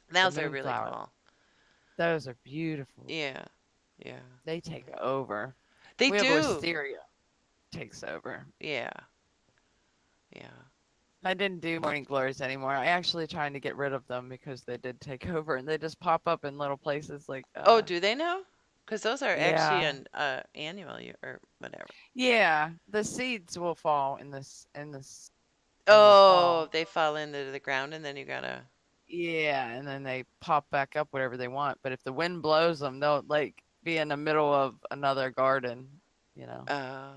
the Those are really moonflower. cool. Those are beautiful. Yeah. Yeah. They take over. They We have do. wisteria takes over. Yeah. Yeah. I didn't do morning glories anymore. I actually trying to get rid of them because they did take over and they just pop up in little places like Oh, do they now? Because those are actually yeah. an annual year or whatever. Yeah, the seeds will fall in the Oh, fall. they fall into the ground and then you gotta. Yeah, and then they pop back up whatever they want. But if the wind blows them, they'll like be in the middle of another garden, you know. Oh.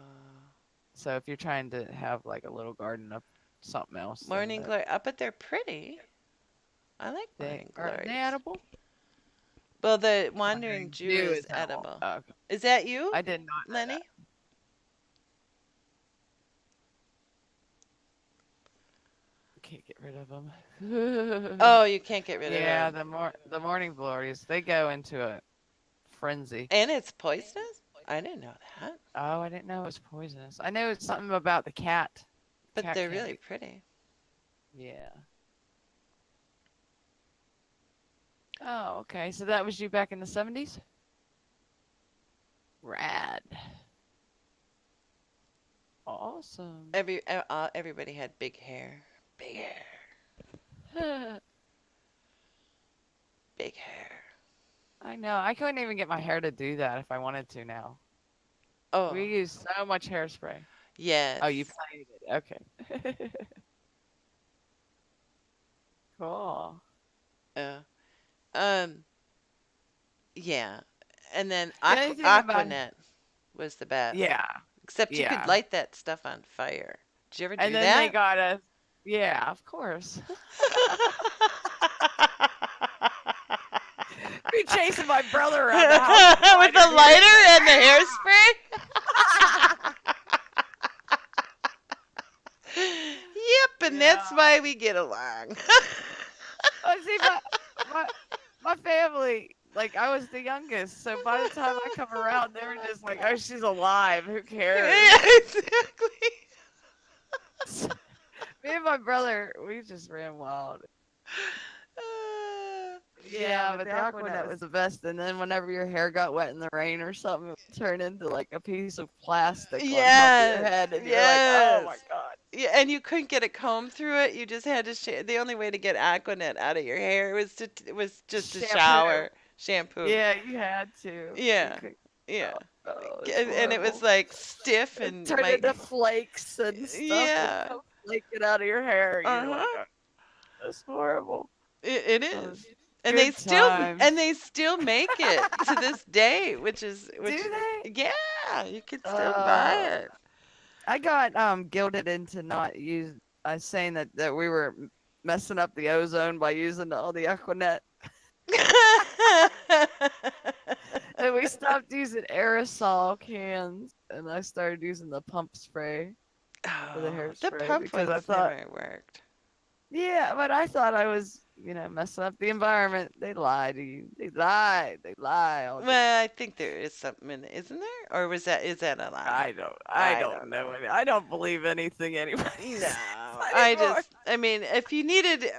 So if you're trying to have like a little garden of something else, then Morning glory. But they're pretty. I like morning are they glories. edible? Well, the Wandering Wandering Jew Jew is is edible. edible. Okay. Is that you, I did not know that. Lenny? Can't get rid of them. Oh, you can't get rid of Yeah, them. the morning glories, they go into a frenzy. And it's poisonous? I didn't know that. Oh, I didn't know it was poisonous. I know it's something about the cat. But Cat they're can't really be. pretty. Yeah. Oh, okay. So that was you back in the 70s? Rad. Awesome. Everybody had big hair. Big hair. Big hair. I know. I couldn't even get my hair to do that if I wanted to now. Oh, We use so much hairspray. yes. Oh, you played it. Okay. Cool. Uh, um, yeah. And then The only thing about Aquanet was the best. yeah, Except you could yeah. light that stuff on fire. Did you ever And do then they that? got us. Yeah, of course. Be chasing my brother around the house With the lighter and the hairspray? Yep, and that's Yeah. why we get along. Oh, see, my family, like, I was the youngest, so by the time I come around, they were just like, oh, she's alive. Who cares? Yeah, exactly. Me and my brother, we just ran wild. Yeah, but the Aquanet was the best. And then whenever your hair got wet in the rain or something, it would turn into like a piece of plastic on top of your Yes, head. And you're like, oh my yes. God. Yeah, and you couldn't get a comb through it. You just had to the only way to get Aquanet out of your hair was just to Shampoo. shower, shampoo. Yeah, you had to. You Yeah, could- yeah. Oh, it's And it was horrible. like stiff It and turned my into flakes and stuff. yeah. Would come flaking out of your hair. You're like, Uh-huh. oh, that's horrible. It Oh, is. And they good still times. make it to this day, which Do they? yeah, you can still buy it. I got gilded into not use. I was saying that we were messing up the ozone by using all the Aquanet, and we stopped using aerosol cans, and I started using the pump spray for the Oh, the hairspray pump because I ones thought, never worked. yeah, but I thought I was, messing up the environment. They lie to you. They lie. They lie. All day. Well, I think there is something in it, isn't there? Or is that a lie? I I don't don't know. know. I don't believe anything anybody No, says I anymore. mean, if you needed,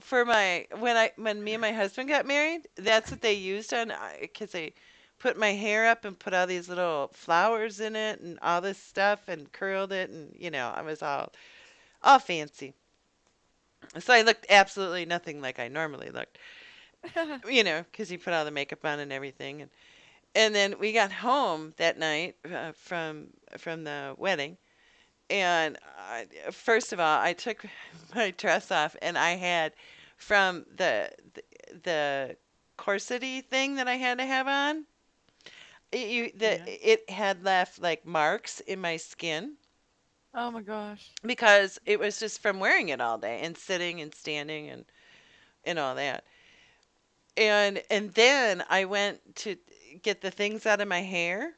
for when me and my husband got married, that's what they used on, because they put my hair up and put all these little flowers in it and all this stuff and curled it and, I was all fancy. So I looked absolutely nothing like I normally looked, because he put all the makeup on and everything. And then we got home that night from the wedding, and first of all, I took my dress off, and I had from the corsety thing that I had to have on. Yeah. It had left like marks in my skin Oh my gosh. because it was just from wearing it all day and sitting and standing and all that. And then I went to get the things out of my hair,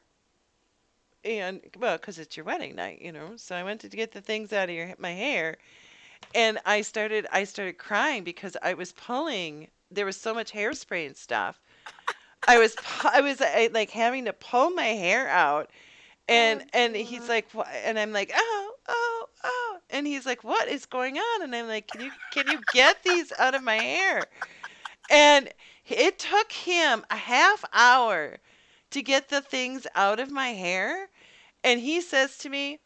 and well, because it's your wedding night. So I went to get the things out of my hair, and I started crying because I was pulling. There was so much hairspray and stuff. I was like having to pull my hair out, Oh and he's god. like, "What?" And I'm like, "Oh, oh, oh," and he's like, "What is going on?" And I'm like, "Can you get these out of my hair?" And it took him a half hour to get the things out of my hair. And he says to me,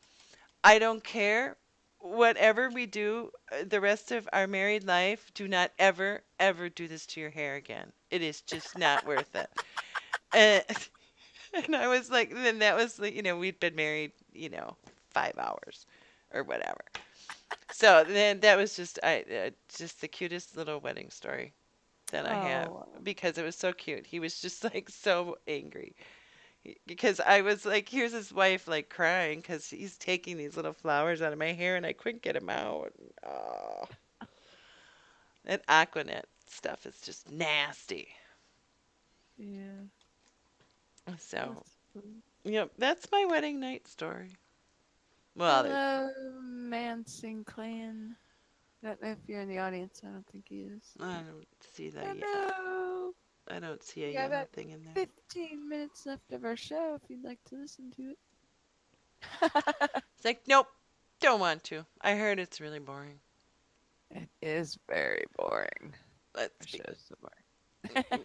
"I don't care. Whatever we do the rest of our married life, do not ever, ever do this to your hair again. It is just not worth it." And, and I was like, then that was, we'd been married, 5 hours or whatever. So then that was just the cutest little wedding story that I have Oh. because it was so cute. He was just like so angry because I was like, here's his wife like crying because he's taking these little flowers out of my hair and I couldn't get them out. Oh, that Aquanet stuff is just nasty. Yeah. So, That's funny. yep, that's my wedding night story. Well, Hello, Manson clan. Don't know if you're in the audience. I don't think he is. I don't see Hello. I don't see a We got yellow about thing in there. 15 minutes left of our show if you'd like to listen to it. It's like, nope, don't want to. I heard it's really boring. It is very boring. Let's Our be. show's so boring.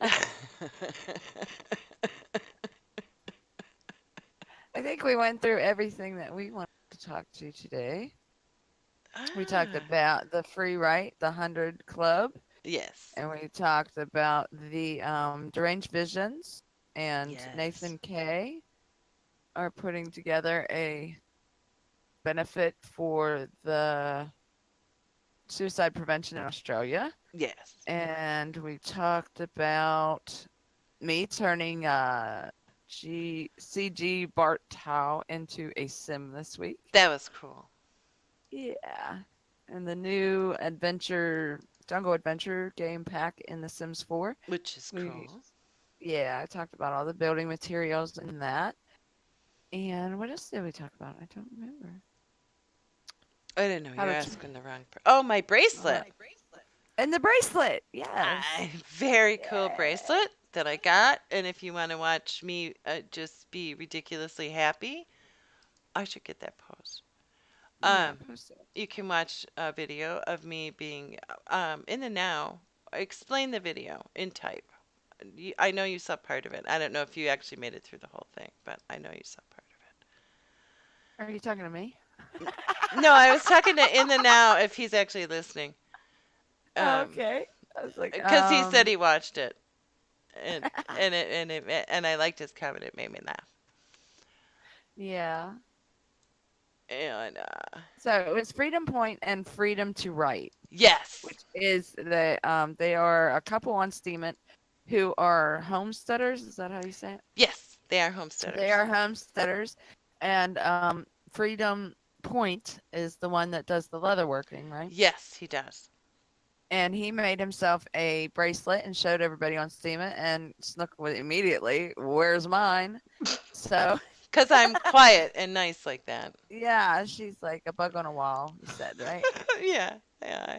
I think we went through everything that we wanted to talk to today. We talked Ah, about the free write, the 100 Club, yes, and we talked about the Deranged Visions, and yes, Nathan Kay are putting together a benefit for the suicide prevention in Australia. yes. And we talked about me turning CG Bart Tao into a sim this week. That was cool. Yeah. And the new Jungle Adventure game pack in The Sims 4. Which is We, cool. yeah, I talked about all the building materials in that. And what else did we talk about? I don't remember. I didn't know How you're to asking the wrong person. Oh, my bracelet. and the bracelet. Yes. Very cool Yeah. bracelet that I got. And if you want to watch me just be ridiculously happy, I should get that post. Yeah, Um, post it. you can watch a video of me being in the now. Explain the video in type. I know you saw part of it. I don't know if you actually made it through the whole thing, but I know you saw part Are you talking to me? of it. No, I was talking to in the now if he's actually listening. Okay. I was like, Because he said he watched it, and I liked his comment. It made me laugh. yeah. And So it was Freedom Point and Freedom to Write, yes, which is they are a couple on Steemit who are homesteaders. Is that how you say it? yes, they are homesteaders. They are homesteaders, and Freedom Point is the one that does the leather working, right? Yes, he does. And he made himself a bracelet and showed everybody on Steemit, and Snook was immediately, "Where's mine?" So Because I'm quiet and nice like that. yeah, she's like a bug on a wall. You said, right? Yeah, yeah.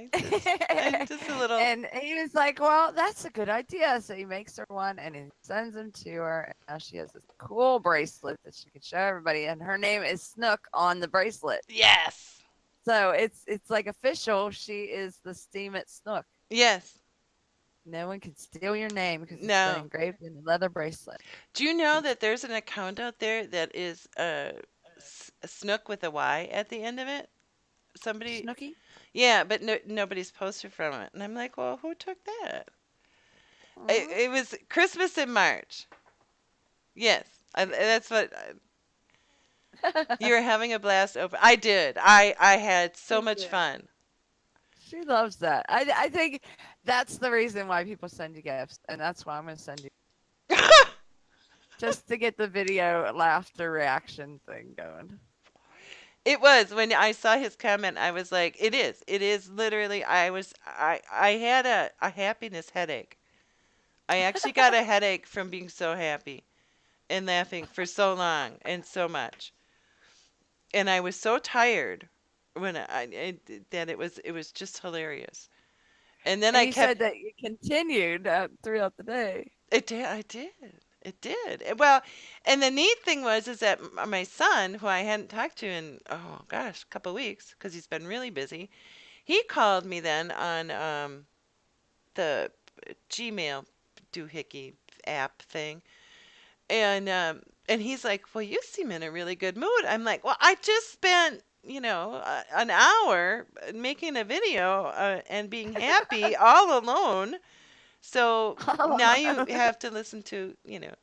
I'm just a little. And he was like, "Well, that's a good idea." So he makes her one and he sends them to her. And now she has this cool bracelet that she can show everybody. And her name is Snook on the bracelet. Yes, So it's like official. She is the Steemit Snook. yes. No one can steal your name because it's been No. engraved in a leather bracelet. Do you know that there's an account out there that is a Snook with a Y at the end of it? somebody, Snooky? yeah, but nobody's posted from it. And I'm like, well, who took that? It was Christmas in March. Yes, that's what you were having a blast over. I did. I had so She much did. fun. She loves that. I think that's the reason why people send you gifts, and that's why I'm going to send you just to get the video laughter reaction thing going. It was when I saw his comment, I was like, it is. It is literally I had a happiness headache. I actually got a headache from being so happy and laughing for so long and so much. And I was so tired when that it was just hilarious. And then And I you kept said that you continued throughout the day. it did I did. It did. Well, and the neat thing was is that my son, who I hadn't talked to in oh gosh, a couple weeks because he's been really busy, he called me then on the Gmail doohickey app thing, and he's like, "Well, you seem in a really good mood." I'm like, "Well, I just spent." An hour making a video and being happy all alone. So now you have to listen to,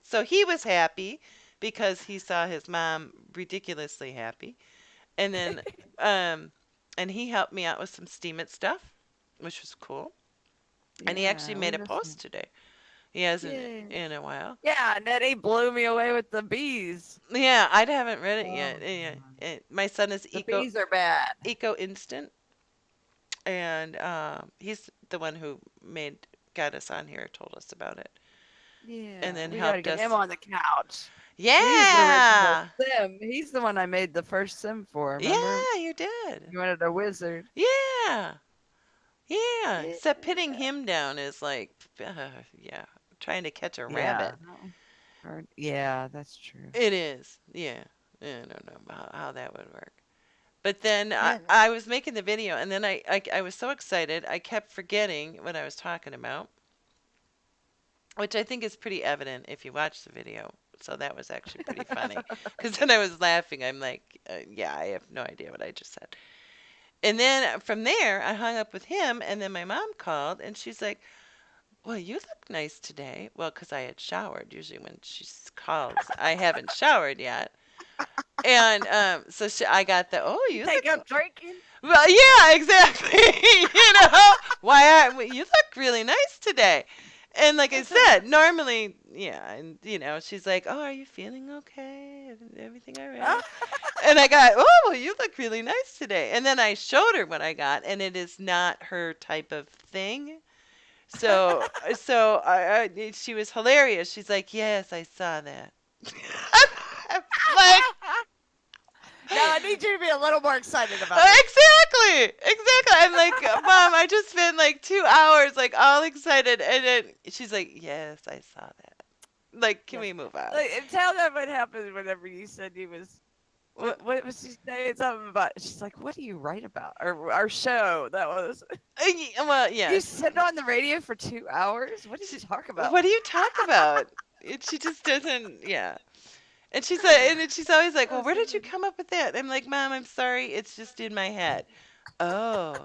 So he was happy because he saw his mom ridiculously happy. And then, and he helped me out with some Steam It stuff, which was cool. And he actually Yeah, we made a miss post him. today. He hasn't Yay. in a while. Yeah, and then he blew me away with the bees. Yeah, I haven't read it Oh, yet. Yeah, my son is the bees are bad. Eco Instant, and he's the one who got us on here, told us about it, and Yeah, then we gotta helped get him us. on the couch. He's the original Yeah, Sim. He's the one I made the first Sim for. Remember? yeah, you did. You wanted a wizard. Yeah, yeah. Yeah. Except pinning him down is like, yeah, trying to catch a Yeah. rabbit. No. Yeah, that's true. It is. Yeah. I don't know how that would work. But then Yeah. I was making the video, and then I was so excited, I kept forgetting what I was talking about, which I think is pretty evident if you watch the video. So that was actually pretty funny. Because then I was laughing. I'm like, yeah, I have no idea what I just said. And then from there, I hung up with him, and then my mom called, and she's like, well, you look nice today. Well, because I had showered. Usually when she calls, I haven't showered yet. And so I got the, oh, you Take look. up drinking. Well, yeah, exactly. You look really nice today. And like I said, normally, yeah, and she's like, "Oh, are you feeling okay? Everything all right?" And I got, "Oh, well, you look really nice today." And then I showed her what I got, and it is not her type of thing. So she was hilarious. She's like, "Yes, I saw that." Like, Now I need you to be a little more excited about it. exactly. I'm like, Mom, I just spent like 2 hours like all excited, and then she's like, yes, I saw that. Like, can we move on? Tell them what happened whenever you said you was. What was she saying? Something about. She's like, "What do you write about?" Or our show. That was. Well, yeah. You sit on the radio for 2 hours. What did you talk about? What do you talk about? She just doesn't. Yeah. And she's like, and then she's always like, well, where did you come up with that? I'm like, Mom, I'm sorry, it's just in my head. Oh,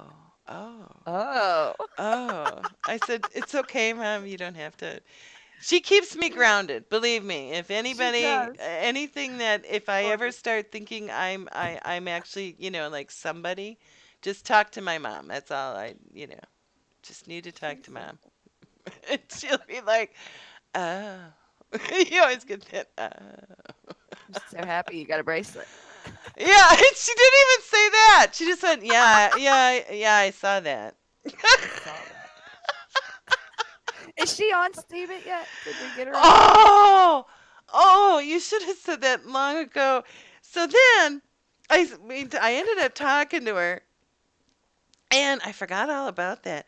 oh, Oh. oh. I said, it's okay, Mom, you don't have to. She keeps me grounded, believe me. If anybody, does. anything that, if I ever start thinking I'm actually, like somebody, just talk to my mom. That's all just need to talk to Mom. And she'll be like, oh. You always get that. I'm so happy you got a bracelet. Yeah, and she didn't even say that. She just went, yeah, I saw that. Is she on Steam It yet? Did we get her on? Oh, you should have said that long ago. So then I ended up talking to her, and I forgot all about that.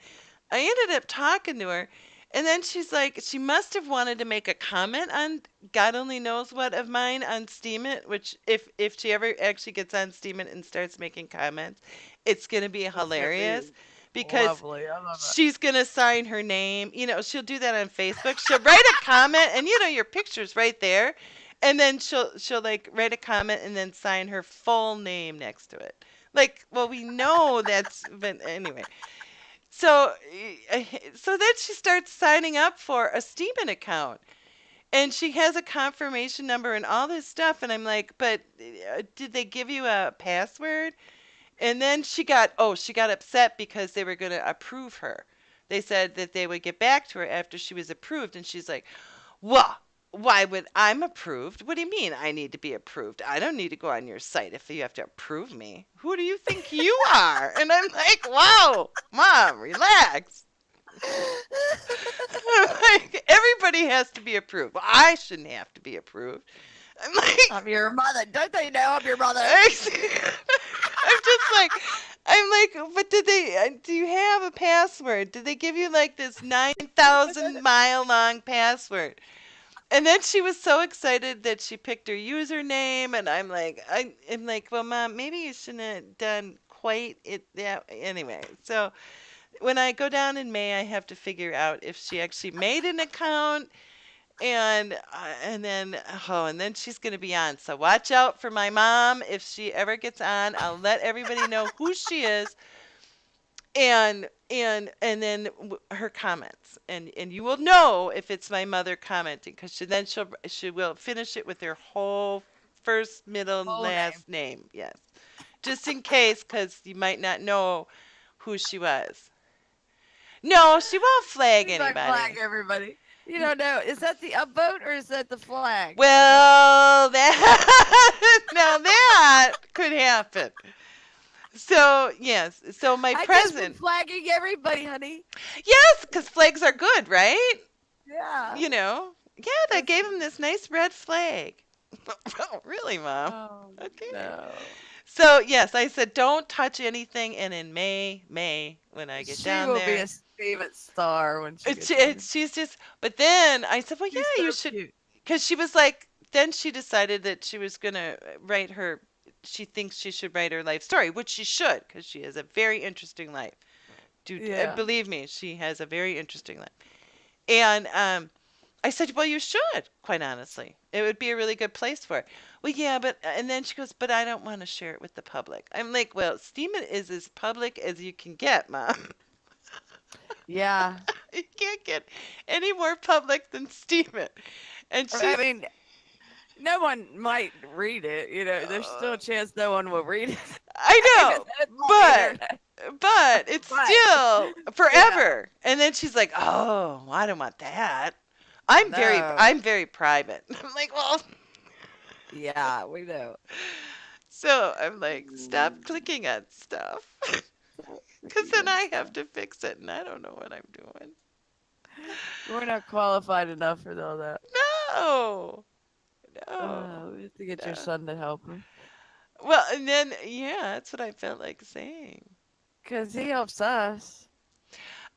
I ended up talking to her, and then she's like, she must have wanted to make a comment on God only knows what of mine on Steam It, which if she ever actually gets on Steam It and starts making comments, it's gonna be hilarious because Lovely. I love it. she's gonna sign her name. She'll do that on Facebook. She'll write a comment, and your picture's right there, and then she'll like write a comment and then sign her full name next to it. Like, well, we know that's, but anyway. So, so then she starts signing up for a Steeman account. And she has a confirmation number and all this stuff. And I'm like, but did they give you a password? And then she got upset because they were going to approve her. They said that they would get back to her after she was approved. And she's like, well, why would I'm approved? What do you mean I need to be approved? I don't need to go on your site if you have to approve me. Who do you think you are? And I'm like, wow, Mom, relax. Like, everybody has to be approved. Well, I shouldn't have to be approved. I'm like, I'm your mother. Don't they know I'm your mother? I'm just like, I'm like, but did they, do you have a password? Did they give you like this 9,000 mile long password? And then she was so excited that she picked her username, and I'm like, well, Mom, maybe you shouldn't have done quite it that anyway. So when I go down in May, I have to figure out if she actually made an account, and then she's gonna be on. So watch out for my mom if she ever gets on. I'll let everybody know who she is, and then her comments, and you will know if it's my mother commenting, because she will finish it with her whole first, middle, and Whole last name. Yes, just in case, because you might not know who she was. No, she won't flag She's like, flag anybody. everybody. You don't know. Is that the upvote or is that the flag? Well, that now that could happen. So yes, so my I just been present, flagging everybody, honey. yes, because flags are good, right? Yeah. You know, yeah, they gave him this nice red flag. Oh, really, Mom? Oh, Okay. no. So yes, I said don't touch anything, and in May, when I get She down will be there, a Steven star when she gets older. she's just. But then I said, well, She's yeah, you so should, cute. because she was like, then she decided that she was gonna write her. She thinks she should write her life story, which she should, because she has a very interesting life. Yeah. Believe me, she has a very interesting life. And I said, well, you should, quite honestly. It would be a really good place for it. Well, yeah, but, and then she goes, but I don't want to share it with the public. I'm like, well, Steam is as public as you can get, Mom. Yeah. You can't get any more public than Steam. And I she's, mean, no one might read it. You know, there's still a chance no one will read it. I know, It's on the but internet. but it's But, still forever. And then she's like, oh, I don't want that. No. I'm very private. I'm like, well, Yeah, we know. so I'm like, stop clicking on stuff. Because then I have to fix it, and I don't know what I'm doing. We're not qualified enough for all that. No, no. We have to get your no. son to help him. Well, and then, yeah, that's what I felt like saying. Because he helps us.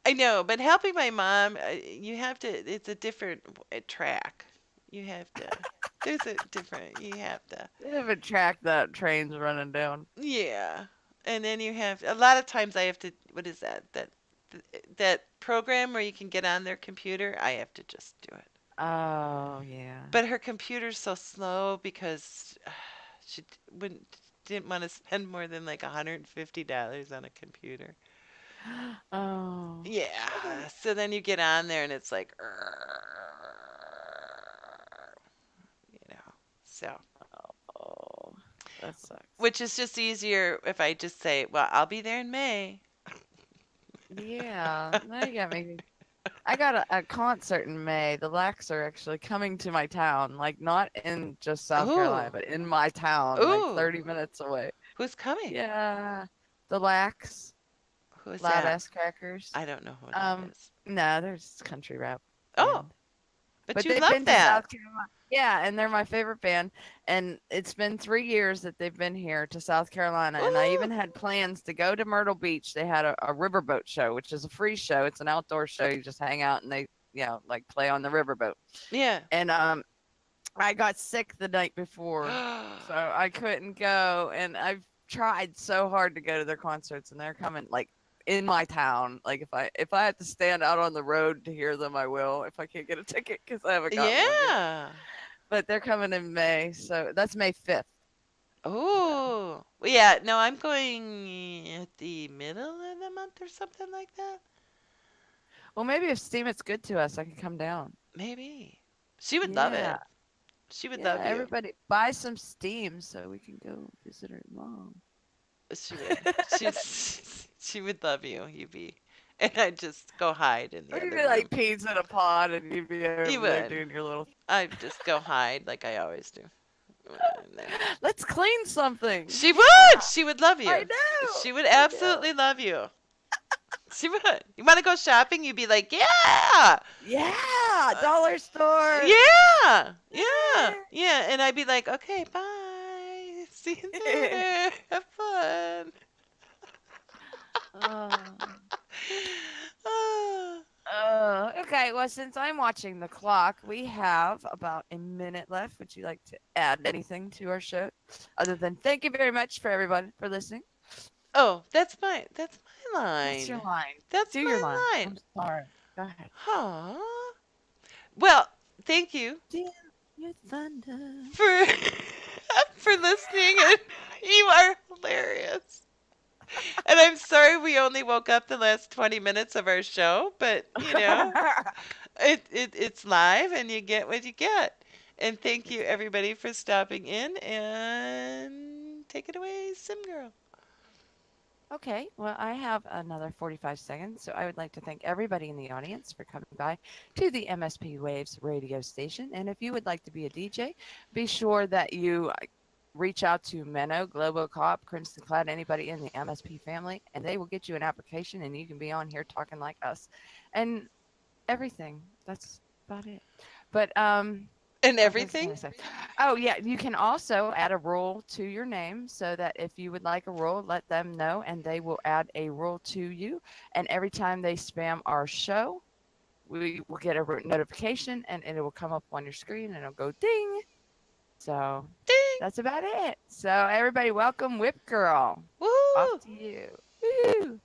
I know, but helping my mom, you have to, it's a different track. You have to, there's a different, you have to, They have a track that train's running down. yeah. And then you have, a lot of times I have to, what is that? That program where you can get on their computer, I have to just do it. Oh, yeah. But her computer's so slow because she didn't want to spend more than like $150 on a computer. Oh. Yeah. So then you get on there and it's like, you know. So, Oh, that sucks. which is just easier if I just say, well, I'll be there in May. Yeah, now you got me. I got a concert in May. The Lacs are actually coming to my town, like not in just South Carolina, Ooh. but in my town, Ooh. like 30 minutes away. Who's coming? Yeah, the Lacs, Who is Loud that? Ass Crackers. I don't know who that is. No, they're just country rap. Oh, band. but you they've love been to that. South Carolina. Yeah, and they're my favorite band. And it's been 3 years that they've been here to South Carolina. And I even Woohoo. had plans to go to Myrtle Beach. They had a riverboat show, which is a free show. It's an outdoor show. You just hang out and they, like play on the riverboat. Yeah. And I got sick the night before, so I couldn't go. And I've tried so hard to go to their concerts, and they're coming like in my town. Like if I have to stand out on the road to hear them, I will. If I can't get a ticket because I haven't got one yet. Yeah. But they're coming in May, so that's May 5th. Oh, well, yeah. No, I'm going at the middle of the month or something like that. Well, maybe if Steamett's good to us, I can come down. Maybe. She would love Yeah. it. She would Yeah, love you. everybody buy some Steam so we can go visit her mom. She would. She'd, she would love you. You'd be, and I'd just go hide in the Or you'd other be room. like peas in a pod and you'd be over You there would. doing your little I'd just go hide like I always do. And then- let's clean something. She Yeah, would. She would love I you. know. She would I know. absolutely love you. She would. You want to go shopping? You'd be like, yeah, Yeah, dollar store. yeah, yeah, Yeah. yeah. And I'd be like, okay, bye. See you later. Have fun. Oh. Ah. Okay, well, since I'm watching the clock, we have about a minute left. Would you like to add anything to our show? Other than thank you very much for everyone for listening. Oh, that's my line. That's your line. That's Do my your line. line. I'm sorry. Go ahead. Huh. Well, thank you Dim your thunder. for for listening, and you are hilarious. And I'm sorry we only woke up the last 20 minutes of our show, but it's live and you get what you get. And thank you everybody for stopping in, and take it away, Sim Girl. Okay, well, I have another 45 seconds, so I would like to thank everybody in the audience for coming by to the MSP Waves radio station. And if you would like to be a DJ, be sure that you reach out to Menno, Global Co-op, Crimson Cloud, anybody in the MSP family, and they will get you an application and you can be on here talking like us and everything. That's about it. But And what was I everything? gonna say? Oh yeah, you can also add a rule to your name so that if you would like a rule, let them know and they will add a rule to you. And every time they spam our show, we will get a notification and it will come up on your screen and it'll go ding. So Ding! that's about it. So everybody, welcome Whip Girl. Woo! Off to you. Woo!